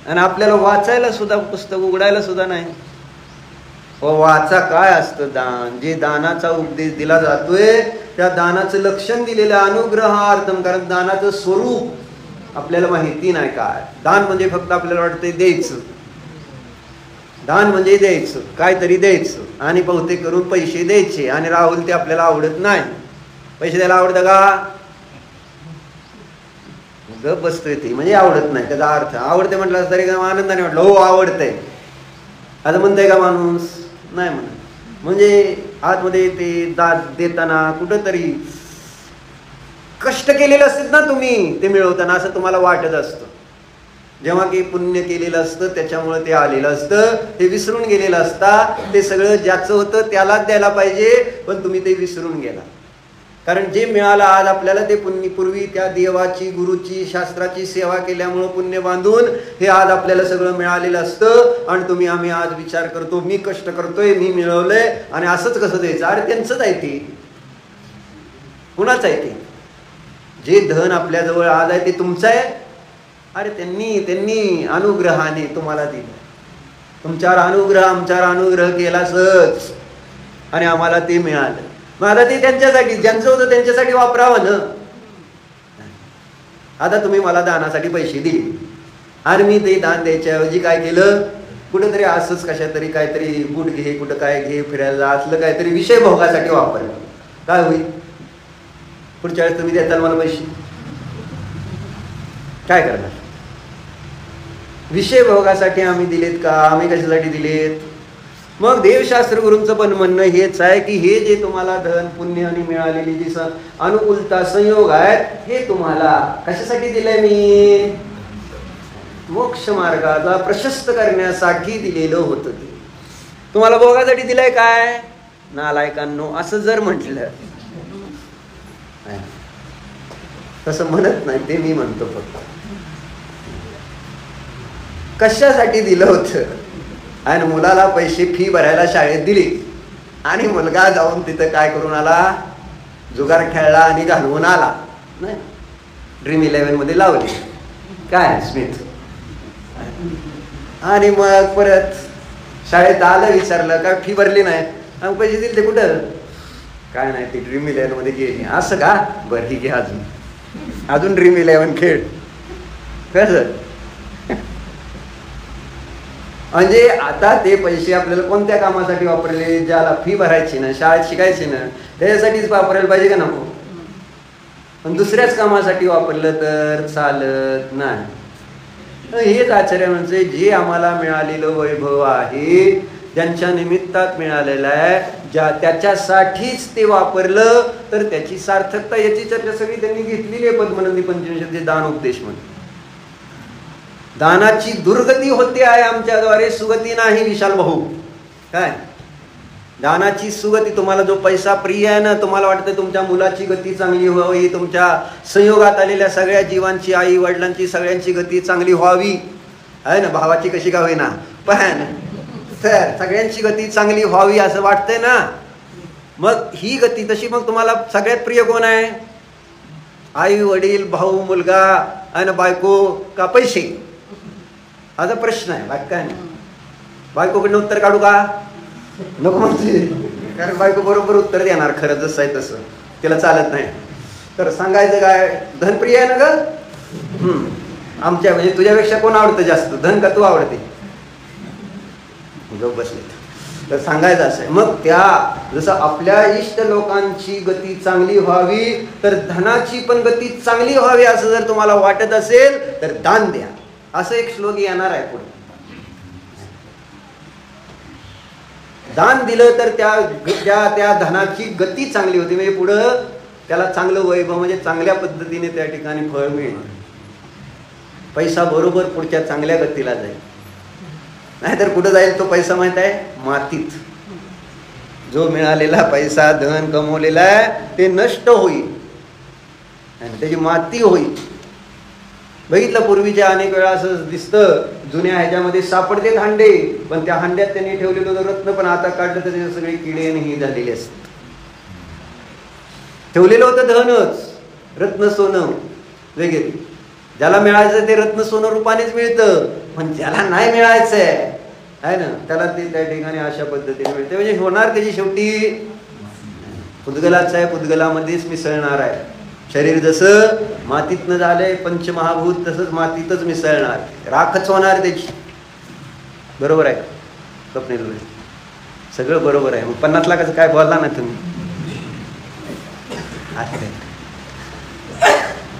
आणि आपल्याला वाचायला सुद्धा पुस्तक उघडायला सुद्धा नाही. वाचा काय असतं दान. जे दानाचा उपदेश दिला जातोय त्या दानाचं लक्षण दिलेलं अनुग्रहार्थम. कारण दानाचं स्वरूप आपल्याला माहिती नाही काय. दान म्हणजे फक्त आपल्याला वाटतंय द्यायचं. दान म्हणजे द्यायचं, काहीतरी द्यायचं आणि बहुतेक करून पैसे द्यायचे. आणि राहुल ते आपल्याला आवडत नाही. पैसे द्यायला आवडतं का? गप बसतोय ते म्हणजे आवडत नाही. त्याचा अर्थ आवडते म्हटलं तरी आनंदाने म्हटलं हो आवडतंय. आता म्हणताय का माणूस? नाही म्हणत. म्हणजे आतमध्ये ते दाद देताना कुठंतरी कष्ट केलेले असतात ना तुम्ही ते मिळवताना, असं तुम्हाला वाटत असतं. जेव्हा की पुण्य केलेलं असतं त्याच्यामुळे ते आलेलं असतं. ते विसरून गेलेलं असतं. ते सगळं ज्याचं होतं त्यालाच द्यायला पाहिजे, पण तुम्ही ते विसरून गेला. कारण जे मिळालं आज आपल्याला ते पुण्य पूर्वी त्या देवाची, गुरुची, शास्त्राची सेवा केल्यामुळं पुण्य बांधून हे आज आपल्याला सगळं मिळालेलं असतं. आणि तुम्ही आम्ही आज विचार करतो मी कष्ट करतोय, मी मिळवलंय आणि असंच कसं द्यायचं. अरे त्यांचंच आहे ते. कुणाच आहे ते? जे धन आपल्याजवळ आज आहे ते तुमचं आहे. अरे त्यांनी अनुग्रहाने तुम्हाला दिलं. तुमच्यावर अनुग्रह, आमच्यावर अनुग्रह केला सहज आणि आम्हाला ते मिळालं. मग आता ते त्यांच्यासाठी, ज्यांचं होतं त्यांच्यासाठी वापरावं ना. आता तुम्ही मला दानासाठी पैसे दिले आणि मी ते दान द्यायच्याऐवजी काय केलं, कुठंतरी असंच कशा तरी काहीतरी बूट घे, कुठं काय घे, फिरायला जा, असलं काहीतरी विषय भोगासाठी वापरलं. काय होईल? पुढच्या वेळेस तुम्ही देताल मला पैसे, काय करणार? विषय भोगासाठी आम्ही दिलेत का? आम्ही कशासाठी दिलेत? मग देवशास्त्र गुरूंचं पण म्हणणं हेच आहे की हे जे तुम्हाला धन, पुण्य आणि मिळालेली जी अनुकूलता, संयोग आहेत, हे तुम्हाला कशासाठी दिलंय? मी मोक्ष मार्गाला प्रशस्त करण्यासाठी दिलेलं होतं. ते तुम्हाला भोगासाठी दिलंय काय? नालायकांनो, असं जर म्हटलं, तसं म्हणत नाही ते, मी म्हणतो फक्त कशासाठी दिलं होतं. आणि मुलाला पैसे फी भरायला शाळेत दिली आणि मुलगा जाऊन तिथं काय करून आला? जुगार खेळला आणि घालवून आला. नाही, ड्रीम11 मध्ये लावली काय स्मिथ. आणि मग परत शाळेत आलं, विचारलं काय फी भरली नाही, आणि पैसे दिले ते कुठं? काय नाही, ती ड्रीम11 मध्ये गेली. असं का? बरं ठीक आहे, अजून ड्रीम11 खेळ. कसं म्हणजे आता ते पैसे आपल्याला कोणत्या कामासाठी वापरले? ज्याला फी भरायची ना, शाळेत शिकायची ना, त्याच्यासाठीच वापरायला पाहिजे का नको? पण दुसऱ्याच कामासाठी वापरलं तर चालत नाही. हेच आचार्य म्हणजे जे आम्हाला मिळालेलं वैभव आहे, ज्यांच्या निमित्तात मिळालेलं आहे, त्याच्यासाठीच ते वापरलं तर त्याची सार्थकता, याची चर्चा सगळी त्यांनी घेतलेली आहे पद्मनंदी पंचविंशती दान उपदेश मध्ये. दानाची दुर्गती होते आहे आमच्याद्वारे, सुगती नाही विशाल भाऊ. काय दानाची सुगती? तुम्हाला जो पैसा प्रिय आहे ना, तुम्हाला वाटतं तुमच्या मुलाची गती चांगली व्हावी, तुमच्या संयोगात आलेल्या सगळ्या जीवांची, आई वडिलांची सगळ्यांची गती चांगली व्हावी, आहे ना, भावाची कशी का होईना, पण तर सगळ्यांची गती चांगली व्हावी असं वाटतंय ना. मग ही गती तशी, मग तुम्हाला सगळ्यात प्रिय कोण आहे? आई वडील, भाऊ, मुलगा आणि बायको का पैसे? आता प्रश्न आहे, बाकी काय नाही. बायकोकडनं उत्तर काढू का? नको म्हणते, कारण बायको बरोबर उत्तर देणार खरं जसं आहे तसं, तिला चालत नाही. तर सांगायचं काय? धनप्रिय आहे ना ग? आमच्या म्हणजे तुझ्यापेक्षा कोण आवडतं जास्त, धन का तू आवडते? बसले. तर सांगायचं असं आहे. मग त्या जसं आपल्या इष्ट लोकांची गती चांगली व्हावी, तर धनाची पण गती चांगली व्हावी असं जर तुम्हाला वाटत असेल तर दान द्या, असं एक श्लोक येणार आहे पुढे. दान दिलं तर त्या धनाची गती चांगली होती, म्हणजे पुढं त्याला चांगलं वैभव, म्हणजे चांगल्या पद्धतीने त्या ठिकाणी फळ मिळेल. पैसा बरोबर पुढच्या चांगल्या गतीला जाईल. नाहीतर कुठं जाईल तो पैसा माहित आहे? मातीत. जो मिळालेला पैसा, धन कमवलेला आहे, ते नष्ट होईल आणि त्याची माती होईल. बघितलं पूर्वीच्या अनेक वेळा असं दिसतं, जुन्या ह्याच्यामध्ये सापडते हांडे, पण त्या हांड्यात त्यांनी ठेवलेलं होतं रत्न, पण आता काढलं तर त्याचे सगळे किडे आणि ही झालेली असतात. ठेवलेलं होतं धनच, रत्न सोनं वगैरे. ज्याला मिळायचं ते रत्न सोनं रूपानेच मिळतं, पण ज्याला नाही मिळायचंय आहे ना, त्याला ते त्या ठिकाणी अशा पद्धतीने मिळते. म्हणजे होणार त्याची शेवटी पुद्गलाच आहे, पुद्गलामध्येच मिसळणार आहे. शरीर जसं मातीतनं झालंय पंचमहाभूत, तसंच मातीतच मिसळणार, राखच होणार त्याची. बरोबर आहे स्वप्नील? सगळं बरोबर आहे. मग 50 लाखाचं काय बोलला ना तुम्ही?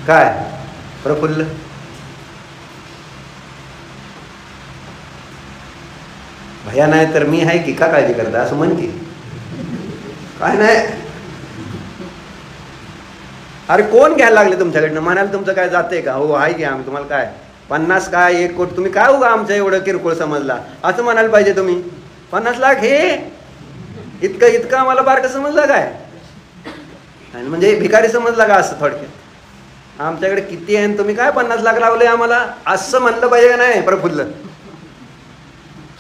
काय प्रफुल्ल? भया नाही तर मी आहे की, का काळजी करता असं म्हण की. काय नाही, अरे कोण घ्यायला लागले तुमच्याकडनं? म्हणाल तुमचं काय जाते का? हो आहे की आम्ही तुम्हाला काय 50 काय 1 कोटी, तुम्ही काय उगा आमच्या एवढं किरकोळ समजला असं म्हणायला पाहिजे तुम्ही. 50 लाख हे इतकं आम्हाला बारकं समजलं काय? म्हणजे भिकारी समजला का असं थोडक्यात? आमच्याकडे किती आहे तुम्ही काय 50 लाख लावले आम्हाला असं म्हणलं पाहिजे का नाही प्रफुल्ल?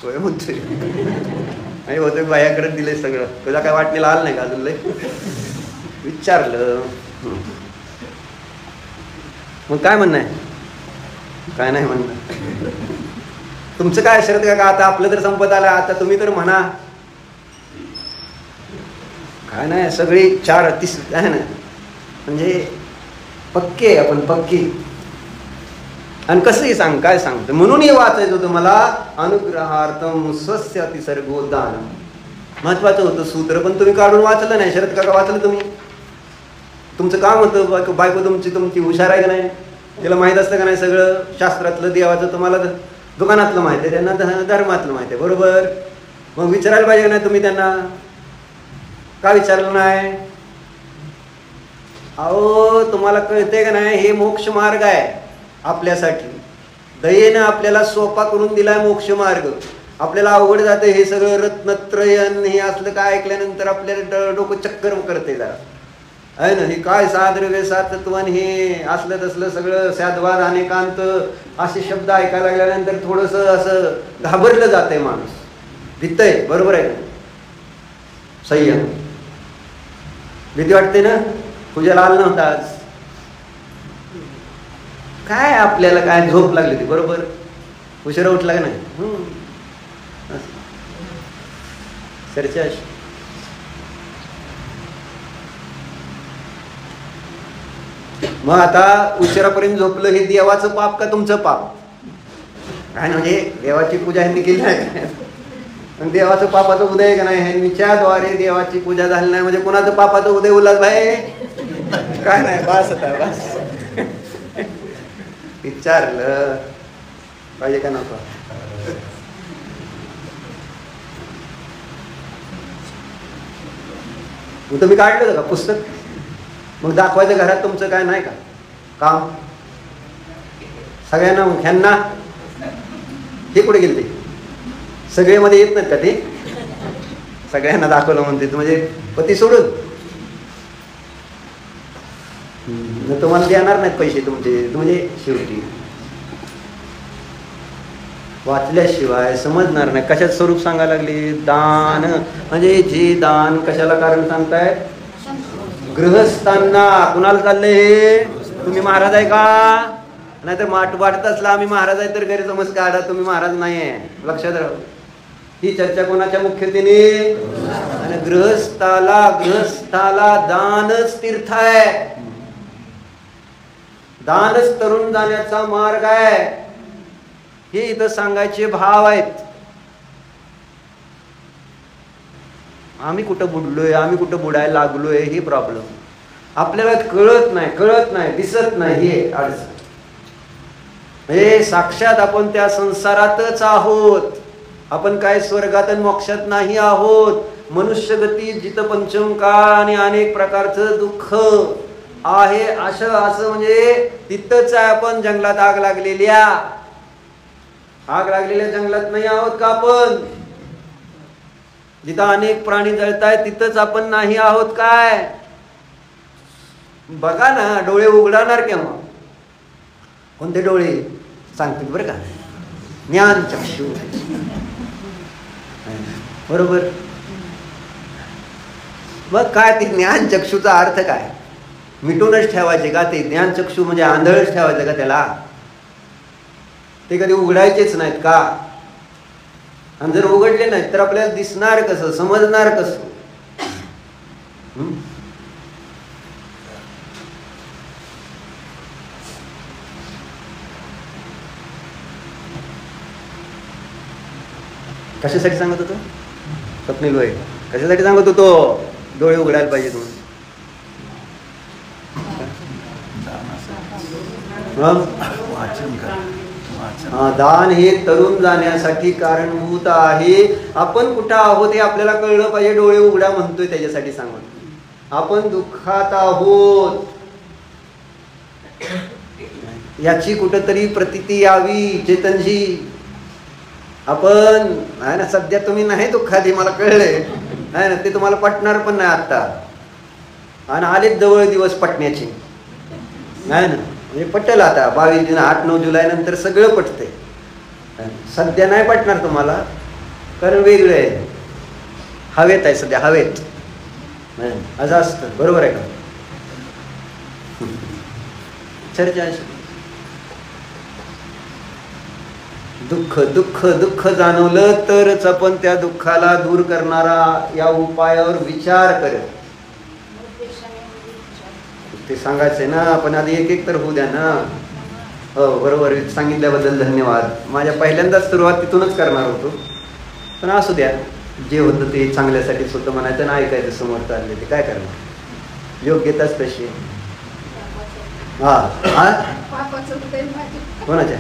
सोय म्हणतोय नाही होते बायाकडे दिले सगळं. तुझ्या काय वाटणीला आलं नाही का अजून? लय विचारलं. मग काय म्हणणं आहे? काय नाही म्हणणं. तुमचं काय शरत का? आता आपलं तर संपत आलं, आता तुम्ही तर म्हणा. काय नाही, सगळी 4-30 आहे ना, म्हणजे पक्के आपण पक्की. आणि कसंही सांग, काय सांगतो म्हणून हे वाचायचं होतं मला. अनुग्रहार्थम स्वस्य अतिसर्गोदान महत्वाचं होतं सूत्र, पण तुम्ही काढून वाचलं नाही. शरद काका वाचलं तुम्ही? तुमचं काम होतं, बायको तुमची हुशार आहे का नाही? तिला माहीत असतं का नाही सगळं शास्त्रातलं देवाचं? तुम्हाला दुकानातलं माहिती आहे, त्यांना धर्मातलं माहिती आहे. बरोबर? मग विचारायला पाहिजे का नाही तुम्ही त्यांना? का विचारलं नाही? अहो तुम्हाला कळते का नाही, हे मोक्ष मार्ग आहे आपल्यासाठी. दयेनं आपल्याला सोपा करून दिलाय मोक्ष मार्ग. आपल्याला अवघड जाते हे सगळं रत्नत्रयन हे असलं काय ऐकल्यानंतर आपल्याला डोकं चक्कर करते जरा, आहे ना. हे काय साद्रव्य सातत्वन हे असलं तसलं सगळं सद्वाद अनेकांत असे शब्द ऐकायला लागल्यानंतर थोडंसं असं घाबरलं जातंय माणूस, भितय. बरोबर आहे ना? संयम, भीती वाटते ना. पूजाला आलं नव्हतं आज, काय आपल्याला काय झोप लागली ती. बरोबर? उशिरा उठला का नाही? चर्चा. मग आता उशिरापर्यंत झोपलं हे देवाचं पाप का तुमचं पाप? काय म्हणजे देवाची पूजा ह्यांनी केली नाही, पण देवाचं पापाचं उदय का नाही? ह्यांच्याद्वारे देवाची पूजा झाली नाही म्हणजे कोणाचं पापाचं उदय? उल्हास भाई काय नाही, बस आता बस. विचारलं पाहिजे का नको? मग तुम्ही काढलं होतं का पुस्तक? मग दाखवायचं घरात तुमचं काय नाही का काम? सगळ्यांना ह्यांना हे कुठे गेले? ते सगळे मध्ये येत नाहीत का? ते सगळ्यांना दाखवलं म्हणते म्हणजे पती सोडून तुम्हाला देणार नाहीत पैसे तुमचे. म्हणजे शेवटी वाचल्याशिवाय समजणार नाही. कशात स्वरूप सांगायला लागले? दान. म्हणजे जे दान कशाला कारण सांगताय? गृहस्थांना. कुणाला चाललंय हे? तुम्ही महाराज आहे का? नाहीतर माठ वाटत असला आम्ही महाराज आहे तर गैरसमज काढा, तुम्ही महाराज नाही आहे. लक्षात राहा. ही चर्चा कोणाच्या मुख्यतेने? आणि गृहस्थाला दानच तीर्थ आहे, दानच तरुण जाण्याचा मार्ग आहे, हे इथं सांगायचे भाव आहेत. आम्ही कुठं बुडलोय, आम्ही कुठं बुडायला लागलोय हे प्रॉब्लेम आपल्याला कळत नाही, दिसत नाही. हे अडचण. हे साक्षात आपण त्या संसारातच आहोत. आपण काय स्वर्गात आणि मोक्षात नाही आहोत. मनुष्य गती जिथं पंचम काळ आणि अनेक प्रकारचं दुःख आहे असं म्हणजे तिथंच आहे आपण. जंगलात आग लागलेल्या जंगलात नाही आहोत का आपण? जिथं अनेक प्राणी जळतायत तिथंच आपण नाही आहोत काय? बघा ना, डोळे उघडणार केव्हा? कोणते डोळे सांगतील बरं का, ज्ञानचक्षु. बरोबर. मग काय ते ज्ञानचक्षुचा अर्थ काय? मिटूनच ठेवायचे का ते ज्ञानचक्षु? म्हणजे आंधळच ठेवायचं का त्याला? ते कधी उघडायचेच नाहीत का? आणि जर उघडले नाहीत तर आपल्याला दिसणार कसं, समजणार कसं? कशासाठी सांगत होतो स्वप्नील भाई? कशासाठी सांगत होतो डोळे उघडायला पाहिजे तुम्ही? दान हे तरुण जाण्यासाठी कारणभूत आहे. आपण कुठं आहोत हे आपल्याला कळलं पाहिजे. डोळे उघडा म्हणतोय त्याच्यासाठी सांगतो. आपण दुःखात आहोत याची कुठंतरी प्रतीती यावी चेतनजी. आपण आहे ना, सध्या तुम्ही नाही दुःखात हे मला कळलंय आहे ना, ते तुम्हाला पटणार पण नाही आता. आणि आलेच जवळ दिवस पटण्याचे आहे ना, म्हणजे पटेल आता 22 जुलै 8-9 जुलै नंतर सगळं पटतंय. सध्या नाही पटणार तुम्हाला, कारण वेगळं आहे, हवेत आहे सध्या, हवेत. असं असतं, बरोबर आहे का? चर्चा दुःख दुःख दुःख जाणवलं तरच आपण त्या दुःखाला दूर करणारा या उपायावर विचार करेल. ते सांगायचंय ना, आपण आधी एक एक तर होऊ द्या ना. हो बरोबर, सांगितल्याबद्दल धन्यवाद. माझ्या पहिल्यांदाच सुरुवात तिथूनच करणार होतो, पण असू द्या, जे होतं ते चांगल्यासाठीच होतं म्हणायचं ना, ऐकायचं समोर चालले ते काय करणार, योग्यताच तशी. हा हा कोणाच्या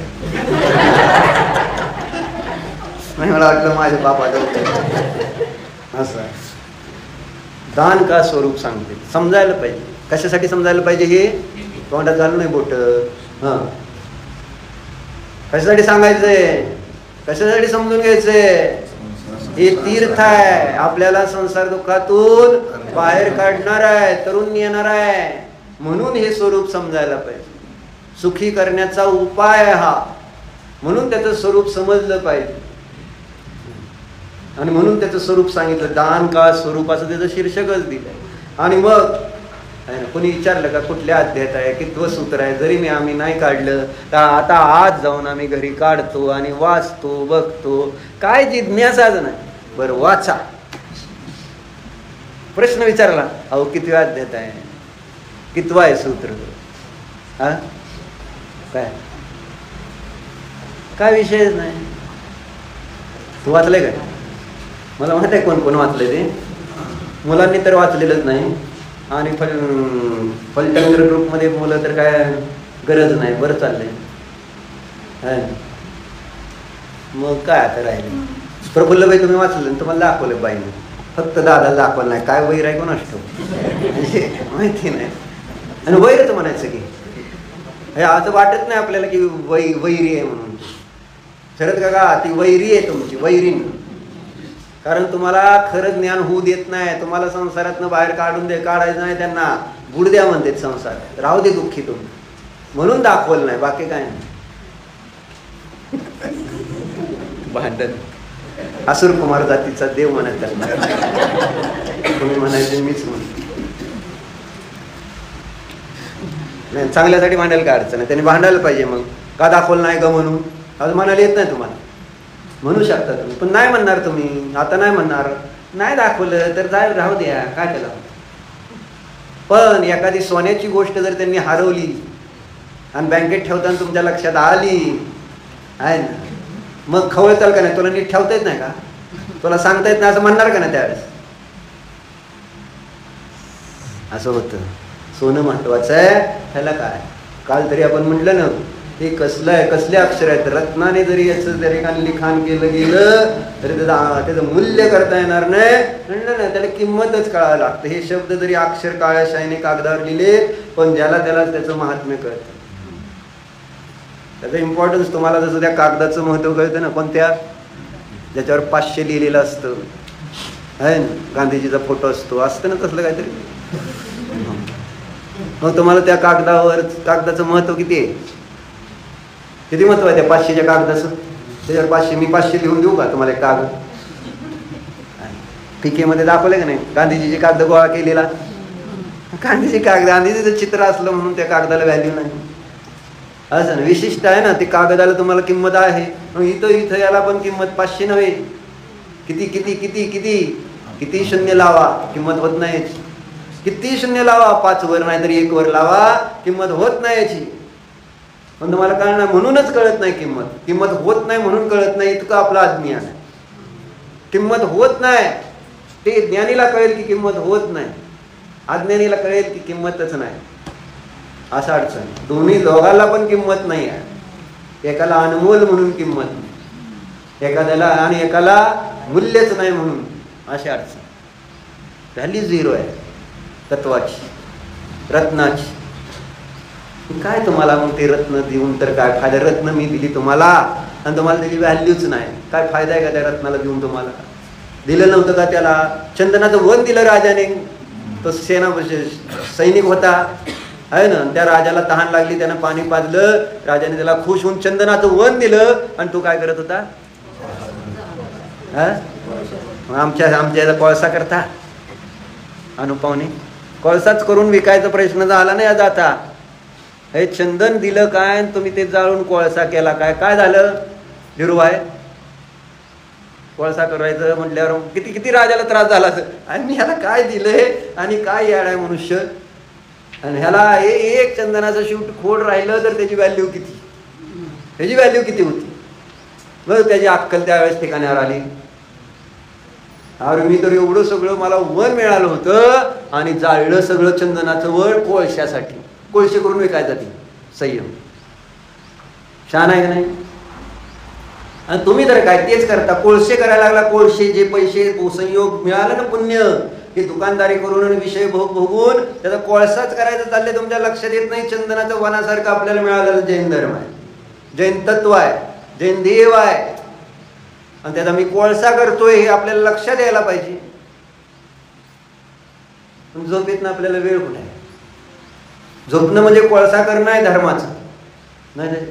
नाही, मला वाटलं माझ्या बापाचं होतं. असं दान का स्वरूप सांगते, समजायला पाहिजे. कशासाठी समजायला पाहिजे हे? तोंडात घालून नाही बोट. हा, कशासाठी सांगायचंय, कशासाठी समजून घ्यायचंय? हे तीर्थ आहे, आपल्याला संसार दुःखातून बाहेर काढणार आहे, तरुण येणार आहे. म्हणून हे स्वरूप समजायला पाहिजे. सुखी करण्याचा उपाय हा, म्हणून त्याचं स्वरूप समजलं पाहिजे. आणि म्हणून त्याचं स्वरूप सांगितलं. दान का स्वरूप असं त्याचं शीर्षकच दिलंय. आणि मग कोणी विचारलं का कुठल्या अध्यायात आहे, कितवं सूत्र आहे, जरी आम्ही नाही काढलं तर आता आज जाऊन आम्ही घरी काढतो आणि वाचतो, बघतो. काय जिज्ञासाच नाही. बरं वाचा. प्रश्न विचारला, अहो कितव्या अध्यायात आहे, कितवा आहे सूत्र, हा काय काय विषयच नाही. तू वाचलंय काय? मला माहित आहे कोण कोण वाचलंय ते. मुलांनी तर वाचलेलंच नाही, आणि फलटंगर ग्रुपमध्ये मुलं तर काय गरज नाही. बरं चाललंय. मग काय आता राहिलं. प्रफुल्लबाई तुम्ही वाचलं, तुम्हाला दाखवलं बाईने, फक्त दादाला दाखवलं नाही. काय वैर आहे कोण असतो माहिती नाही. आणि वैरच म्हणायचं की हे असं वाटत नाही आपल्याला की वैरी आहे म्हणून. शरद काका, ती वैरी आहे तुमची, वैरीण. कारण तुम्हाला खरं ज्ञान होऊ देत नाही. तुम्हाला संसारातनं बाहेर काढायचं नाही. त्यांना बुडद्या म्हणतात संसार, राहू दे दुःखी तुम्ही, म्हणून दाखवलं नाही, बाकी काय नाही. भांडण. असुर कुमार जातीचा देव म्हणत तुम्ही म्हणायचं, मीच म्हणतो. नाही, चांगल्यासाठी भांडायला काय अडचण आहे, त्यांनी भांडायला पाहिजे. मग का दाखवलं नाही ग म्हणून आज म्हणायला येत नाही तुम्हाला. म्हणू शकता तुम्ही, पण नाही म्हणणार तुम्ही. आता नाही म्हणणार, नाही दाखवलं तर जाय, राहू द्या, काय त्याला. पण एखादी सोन्याची गोष्ट जर त्यांनी हरवली आणि बँकेत ठेवताना तुमच्या लक्षात आली आहे ना, मग खवळताल का नाही? तुला नीट ठेवता येत नाही का? तुला सांगता येत नाही असं म्हणणार का नाही त्यावेळेस? असं होतं. सोनं महत्वाचं आहे. ह्याला काय, काल तरी आपण म्हटलं ना, हे कसलं आहे, कसले अक्षर आहेत. रत्नाने जरी याचं जरी लिखाण केलं गेलं तरी त्याचं मूल्य करता येणार नाही. म्हणलं ना, त्याला किंमतच कळायला लागतं. हे शब्द जरी अक्षर काळ्या शाईने कागदावर लिहिले, पण ज्याला त्याला त्याचं महात्म्य कळतं, त्याचं इम्पॉर्टन्स. तुम्हाला जसं त्या कागदाचं महत्व कळतं ना, कोणत्या, ज्याच्यावर 500 लिहिलेलं असतं आहे ना, गांधीजीचा फोटो असतं ना, तसलं काहीतरी. मग तुम्हाला त्या कागदाचं महत्व किती आहे? किती महत्व आहे त्या 500च्या कागदाचं? त्याच्यावर 500, मी 500 लिहून देऊ का तुम्हाला एक कागद? पीकेमध्ये दाखवले का नाही गांधीजीचे कागद गोळा केलेला? गांधीजी कागद, गांधीजीचं चित्र असलं म्हणून त्या कागदाला व्हॅल्यू नाही असं ना. विशिष्ट आहे ना, ते कागदाला तुम्हाला किंमत आहे. इथं याला पण किंमत 500 नव्हे. किती किती किती किती किती शून्य लावा किंमत होत नाही याची. किती शून्य लावा, 5 वर नाही तरी 1 वर लावा, किंमत होत नाही याची. पण तुम्हाला कळणार, म्हणूनच कळत नाही किंमत. किंमत होत नाही म्हणून कळत नाही, इतकं आपलं अज्ञान आहे. किंमत होत नाही ते ज्ञानीला कळेल की किंमत होत नाही, अज्ञानीला कळेल की किंमतच नाही. असं अडचण. दोघाला पण किंमत नाही आहे. एकाला अनमोल म्हणून किंमत नाही, एखाद्याला आणि एकाला मूल्यच नाही म्हणून अशी अडचण. व्हॅल्यू 0 आहे तत्वाची, रत्नाची. काय तुम्हाला मग ते रत्न देऊन तर काय फायदा? रत्न मी दिली तुम्हाला आणि तुम्हाला त्याची व्हॅल्यूच नाही, काय फायदा आहे का त्या रत्नाला देऊन? तुम्हाला दिलं नव्हतं का त्याला? चंदनाचं वन दिलं राजाने, तो सैनिक होता आहे ना, त्या राजाला तहान लागली, त्यानं पाणी पाजलं, राजाने त्याला खुश होऊन चंदनाचं वन दिलं. आणि तो काय करत होता? आमच्या कोळसा करता अनुपावने कोळसाच करून विकायचा प्रश्न झाला नाही आज. आता हे चंदन दिलं काय, तुम्ही ते जाळून कोळसा केला काय? काय झालं धीरूभाई? कोळसा करायचं म्हटल्यावर किती किती राजाला त्रास झाला. आणि मी ह्याला काय दिलंय आणि काय याड आहे मनुष्य, आणि ह्याला एक चंदनाचं शिवट खोड राहिलं तर त्याची व्हॅल्यू किती, त्याची व्हॅल्यू किती होती. मग त्याची अक्कल त्यावेळेस ठिकाणावर आली. अरे मी तर एवढं सगळं मला वन मिळालं होतं आणि जाळलं सगळं चंदनाचं वन कोळशासाठी, कोळशे करून विकायचा. ती संयम छान आहे का नाही? आणि तुम्ही तर काय तेच करता, कोळशे करायला लागला. कोळशे जे पैसे संयोग मिळालं ना, पुण्य, हे दुकानदारी करून आणि विषय भोगून त्याचा कोळसाच करायचं चाललंय. तुमच्या लक्षात येत नाही चंदनाचं वनासारखं आपल्याला मिळालेलं जैन धर्म आहे, जैन तत्व आहे, जैन देव आहे, आणि त्याचा मी कोळसा करतोय हे आपल्याला लक्षात यायला पाहिजे. पण झोपेत ना आपल्याला वेळ कुठे आहे? झोपणं म्हणजे कोळसा करणं आहे धर्माचं नाही.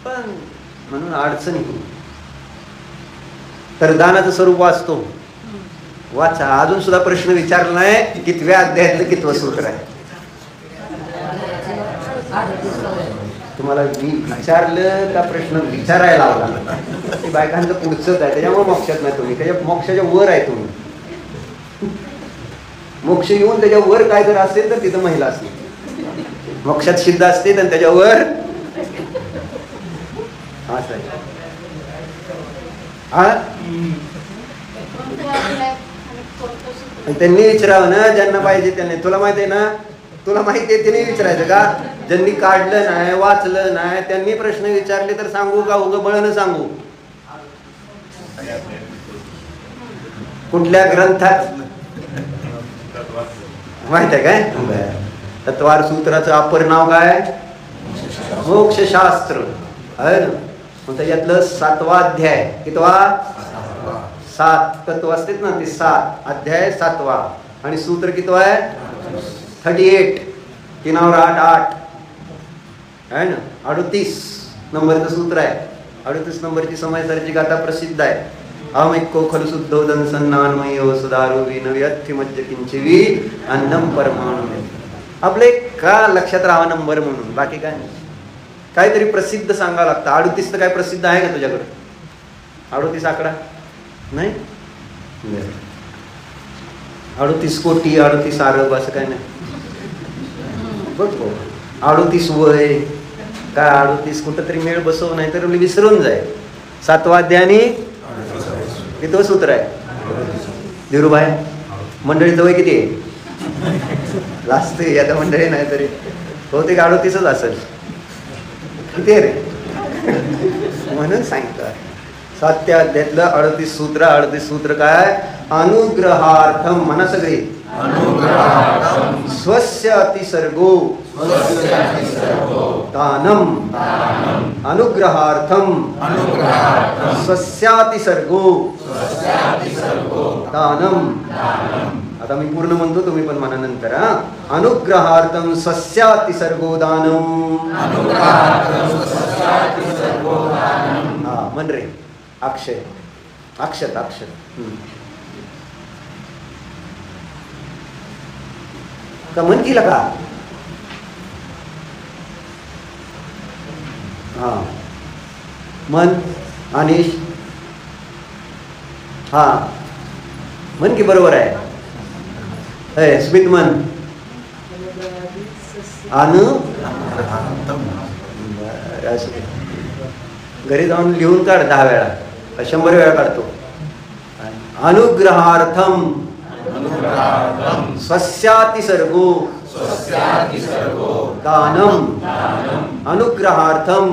पण म्हणून अडचणी. तर दानाचं स्वरूप वाचतो, वाचा. अजून सुद्धा प्रश्न विचारला नाही, कितव्या अध्यायातलं कितवं सूत्र आहे? तुम्हाला मी विचारलं का प्रश्न विचारायला लावला? ते बायकांचं पुढचंच आहे, त्याच्यामुळे मोक्षात नाही तुम्ही, त्याच्या मोक्षाच्या वर आहे तुम्ही. मोक्ष येऊन त्याच्या वर काय जर असेल तर तिथं महिला असते, मोक्षात सिद्ध असते आणि त्याच्यावर त्यांनी विचारावं ना ज्यांना पाहिजे त्यांनी. तुला माहिती आहे ना, तुला माहिती आहे त्यांनी विचारायचं का? ज्यांनी काढलं नाही, वाचलं नाही, त्यांनी प्रश्न विचारले तर सांगू का? उगं बळनं सांगू? कुठल्या ग्रंथात माहित आहे काय? तत्वार सूत्राचं अपर नाव काय? मोक्षशास्त्र आहे ना. मग त्याच्यातलं 7वा अध्याय, कितवा? 7 तत्व असतात ना, ते 7 अध्याय 7वा, आणि सूत्र कितवा आहे? 38, 3/8 आहे ना. 38 नंबरचं सूत्र आहे. 38 नंबरची समयसारची गाथा प्रसिद्ध आहे. अहमिको खलु शुद्धोदन सन्नान्मयो सुधारो विनव्यथि मज्ज किंचिवी अन्नम परमाणु. आपले का लक्षात राहावा नंबर म्हणून, बाकी काय नाही. काहीतरी प्रसिद्ध सांगावं लागतं. 38 तर काय प्रसिद्ध आहे का तुझ्याकडे? 38 आकडा नाही? 38 कोटी, 38 अरब असं काय नाही. बघ 38 वय काय, 38 कुठं तरी मेळ बसव, नाही तर विसरून जाय. 7वा अध्यायाने किती सूत्र आहे धीरूभाई? मंडळीचं वय किती आहे? लास्ट आता मंडळी नाही तरी बहुतेक 38च असेल. किती आहे रे? म्हणून सांगतो 7व्या अध्यायातलं 38 सूत्र. 38 सूत्र काय? अनुग्रहार्थम. म्हणा सगळे, स्वस्य अतिसर्गो दानम, अनुग्रहार्थम स्वस्यातिसर्गो दानम आता मी पूर्ण म्हणतो, तुम्ही पण म्हणा नंतर. अनुग्रहार्थम स्वस्याति सर्गोदानम. हा म्हण रे. अक्षय, अक्षत, अक्षत. का म्हण केलं का? हा मन. अनिश, हा म्हण की बरोबर आहे. स्मित मन. घरी जाऊन लिहून काढ 10 वेळा, 100 वेळा काढतो. अनुग्रहार्थम स्वस्याति सर्गो दानम. अनुग्रहार्थम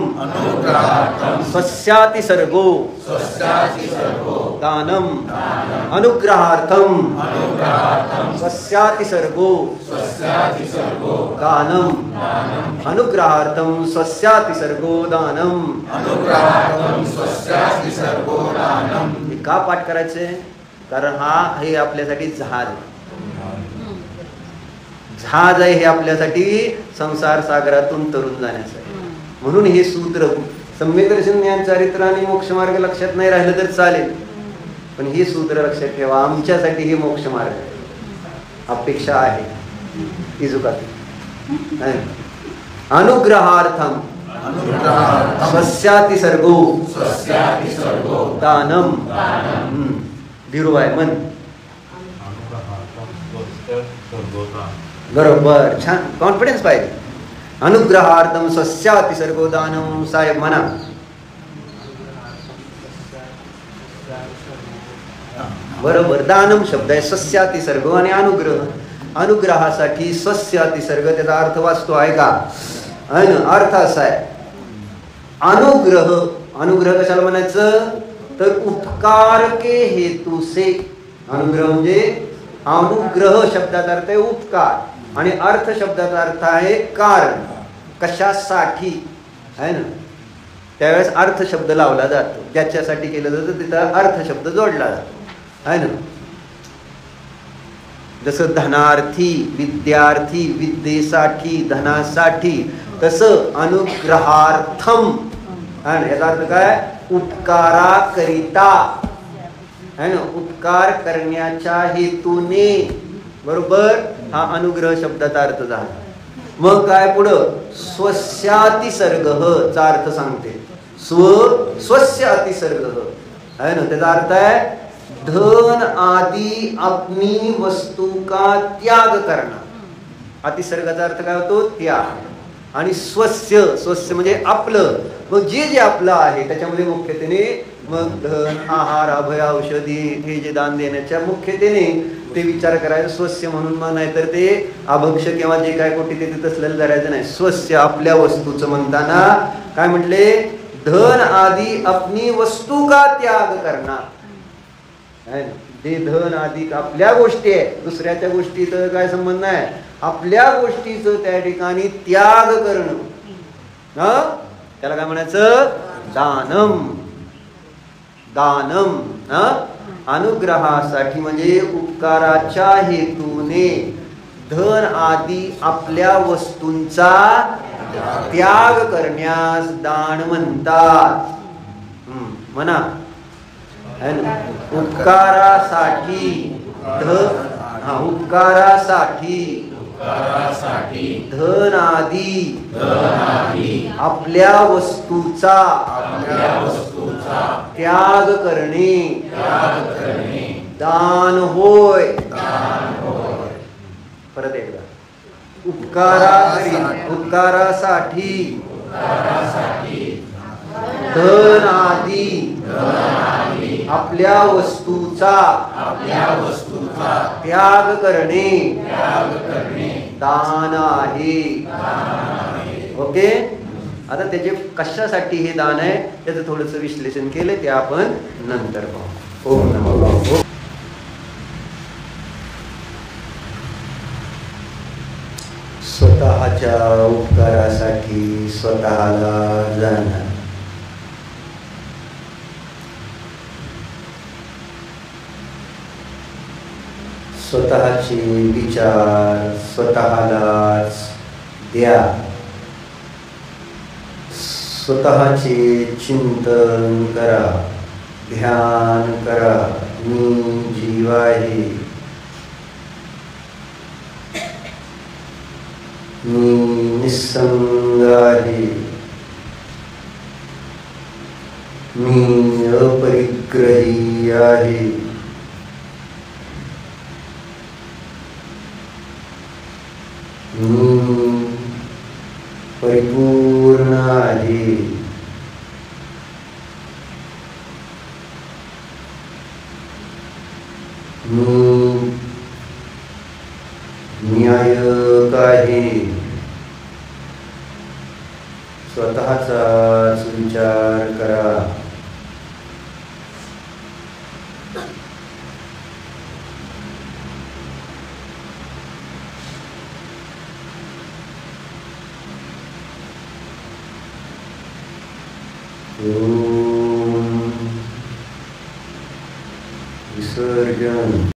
स्वस्याति सर्गो दानम. अनुग्रहार्थम स्वस्याति सर्गो दानम. अनुग्रहार्थम स्वस्याति सर्गो दानम. हे का पाठ करायचे? कारण हे आपल्यासाठी जहाज आहे. जहाज आहे हे आपल्यासाठी संसार सागरातून तरुण जाण्याचं आहे. म्हणून हे सूत्र सम्यक दर्शन, ज्ञान, चारित्र आणि मोक्ष मार्ग लक्षात नाही राहिलं तर चालेल, पण हे सूत्र लक्षात ठेवा. आमच्यासाठी हे मोक्ष मार्ग अपेक्षा आहे. इजुकाती अनुग्रहार्थम स्वस्याति सर्गो दानम. धीरूभाई मन. बरोबर, छान, कॉन्फिडन्स पाहिजे. अनुग्रहार्थम स्वस्याति सर्गो दानम. साहेब म्हणा. बरोबर, दानम शब्द आहे, स्वस्याति सर्ग आणि अनुग्रह. अनुग्रहासाठी स्वस्याति सर्ग, त्याचा अर्थ वाचतो आहे का? अर्थ असा आहे, अनुग्रह. अनुग्रह कशाला म्हणायचं? तर उपकार के हेतू से. अनुग्रह म्हणजे, अनुग्रह शब्दाचा अर्थ आहे उपकार आणि अर्थ शब्दाचा अर्थ आहे कारण. कशासाठी आहे ना, त्यावेळेस अर्थ शब्द लावला जातो. ज्याच्यासाठी केलं जातं तिथं अर्थ शब्द जोडला जातो आहे ना. जसं धनार्थी, विद्यार्थी, विद्येसाठी, धनासाठी, तसं अनुग्रहार्थम. आणि याचा अर्थ काय? उपकाराकरिता है ना, उपकार करण्याच्या हेतूने. बरोबर, हा अनुग्रह शब्दाचा अर्थ झाला. मग काय पुढं? स्वस्याति सर्ग चा अर्थ सांगते. स्वस्य अतिसर्ग है ना, त्याचा अर्थ आहे धन आदि अपनी वस्तू का त्याग करना. अतिसर्गाचा अर्थ काय होतो? त्याग. आणि स्वस्य, स्वस्य म्हणजे आपलं. मग जे जे आपलं आहे त्याच्यामध्ये मुख्यतेने मग धन, आहार, अभय, औषधी हे जे दान देण्याच्या मुख्यतेने ते विचार करायचं स्वस्य म्हणून. मग नाहीतर ते अभक्ष किंवा जे काय कोटी ते तसलेलं धरायचं नाही. स्वस्य आपल्या वस्तूचं म्हणताना काय म्हटले? धन आदि अपनी वस्तू का त्याग करना. जे धन आदि आपल्या गोष्टी आहे, दुसऱ्याच्या गोष्टीचं काय संबंध नाही. आपल्या गोष्टीचं त्या ठिकाणी त्याग करणं, त्याला काय म्हणायचं? दानम. दानम. अनुग्रहासाठी म्हणजे उपकाराच्या हेतूने धन आदि आपल्या वस्तूंचा त्याग करण्यास दान म्हणतात. म्हणा, उपकारासाठी उपकारासाठी धन आदि आपल्या वस्तूचा त्याग करणे दान होय. परत एकदा, उपकारासाठी धन आदि आपल्या वस्तूचा त्याग करणे दान आहे. ओके, आता त्याचे कशासाठी हे दान आहे त्याचं थोडंसं विश्लेषण केलं, ते आपण नंतर पाहू. ओम नमो भगवते. स्वतःच्या उपकारासाठी स्वतःला जाणं. स्वतःचे विचार स्वतःलाच द्या. स्वतःचे चिंतन करा, ध्यान करा. मी जीव आहे, मी निसंग आहे, मी अपरिग्रही आहे. मी परिपूर्ण आहे. मी न्यायक आहे. स्वतःचाच विचार करा. ओम विसर्जन.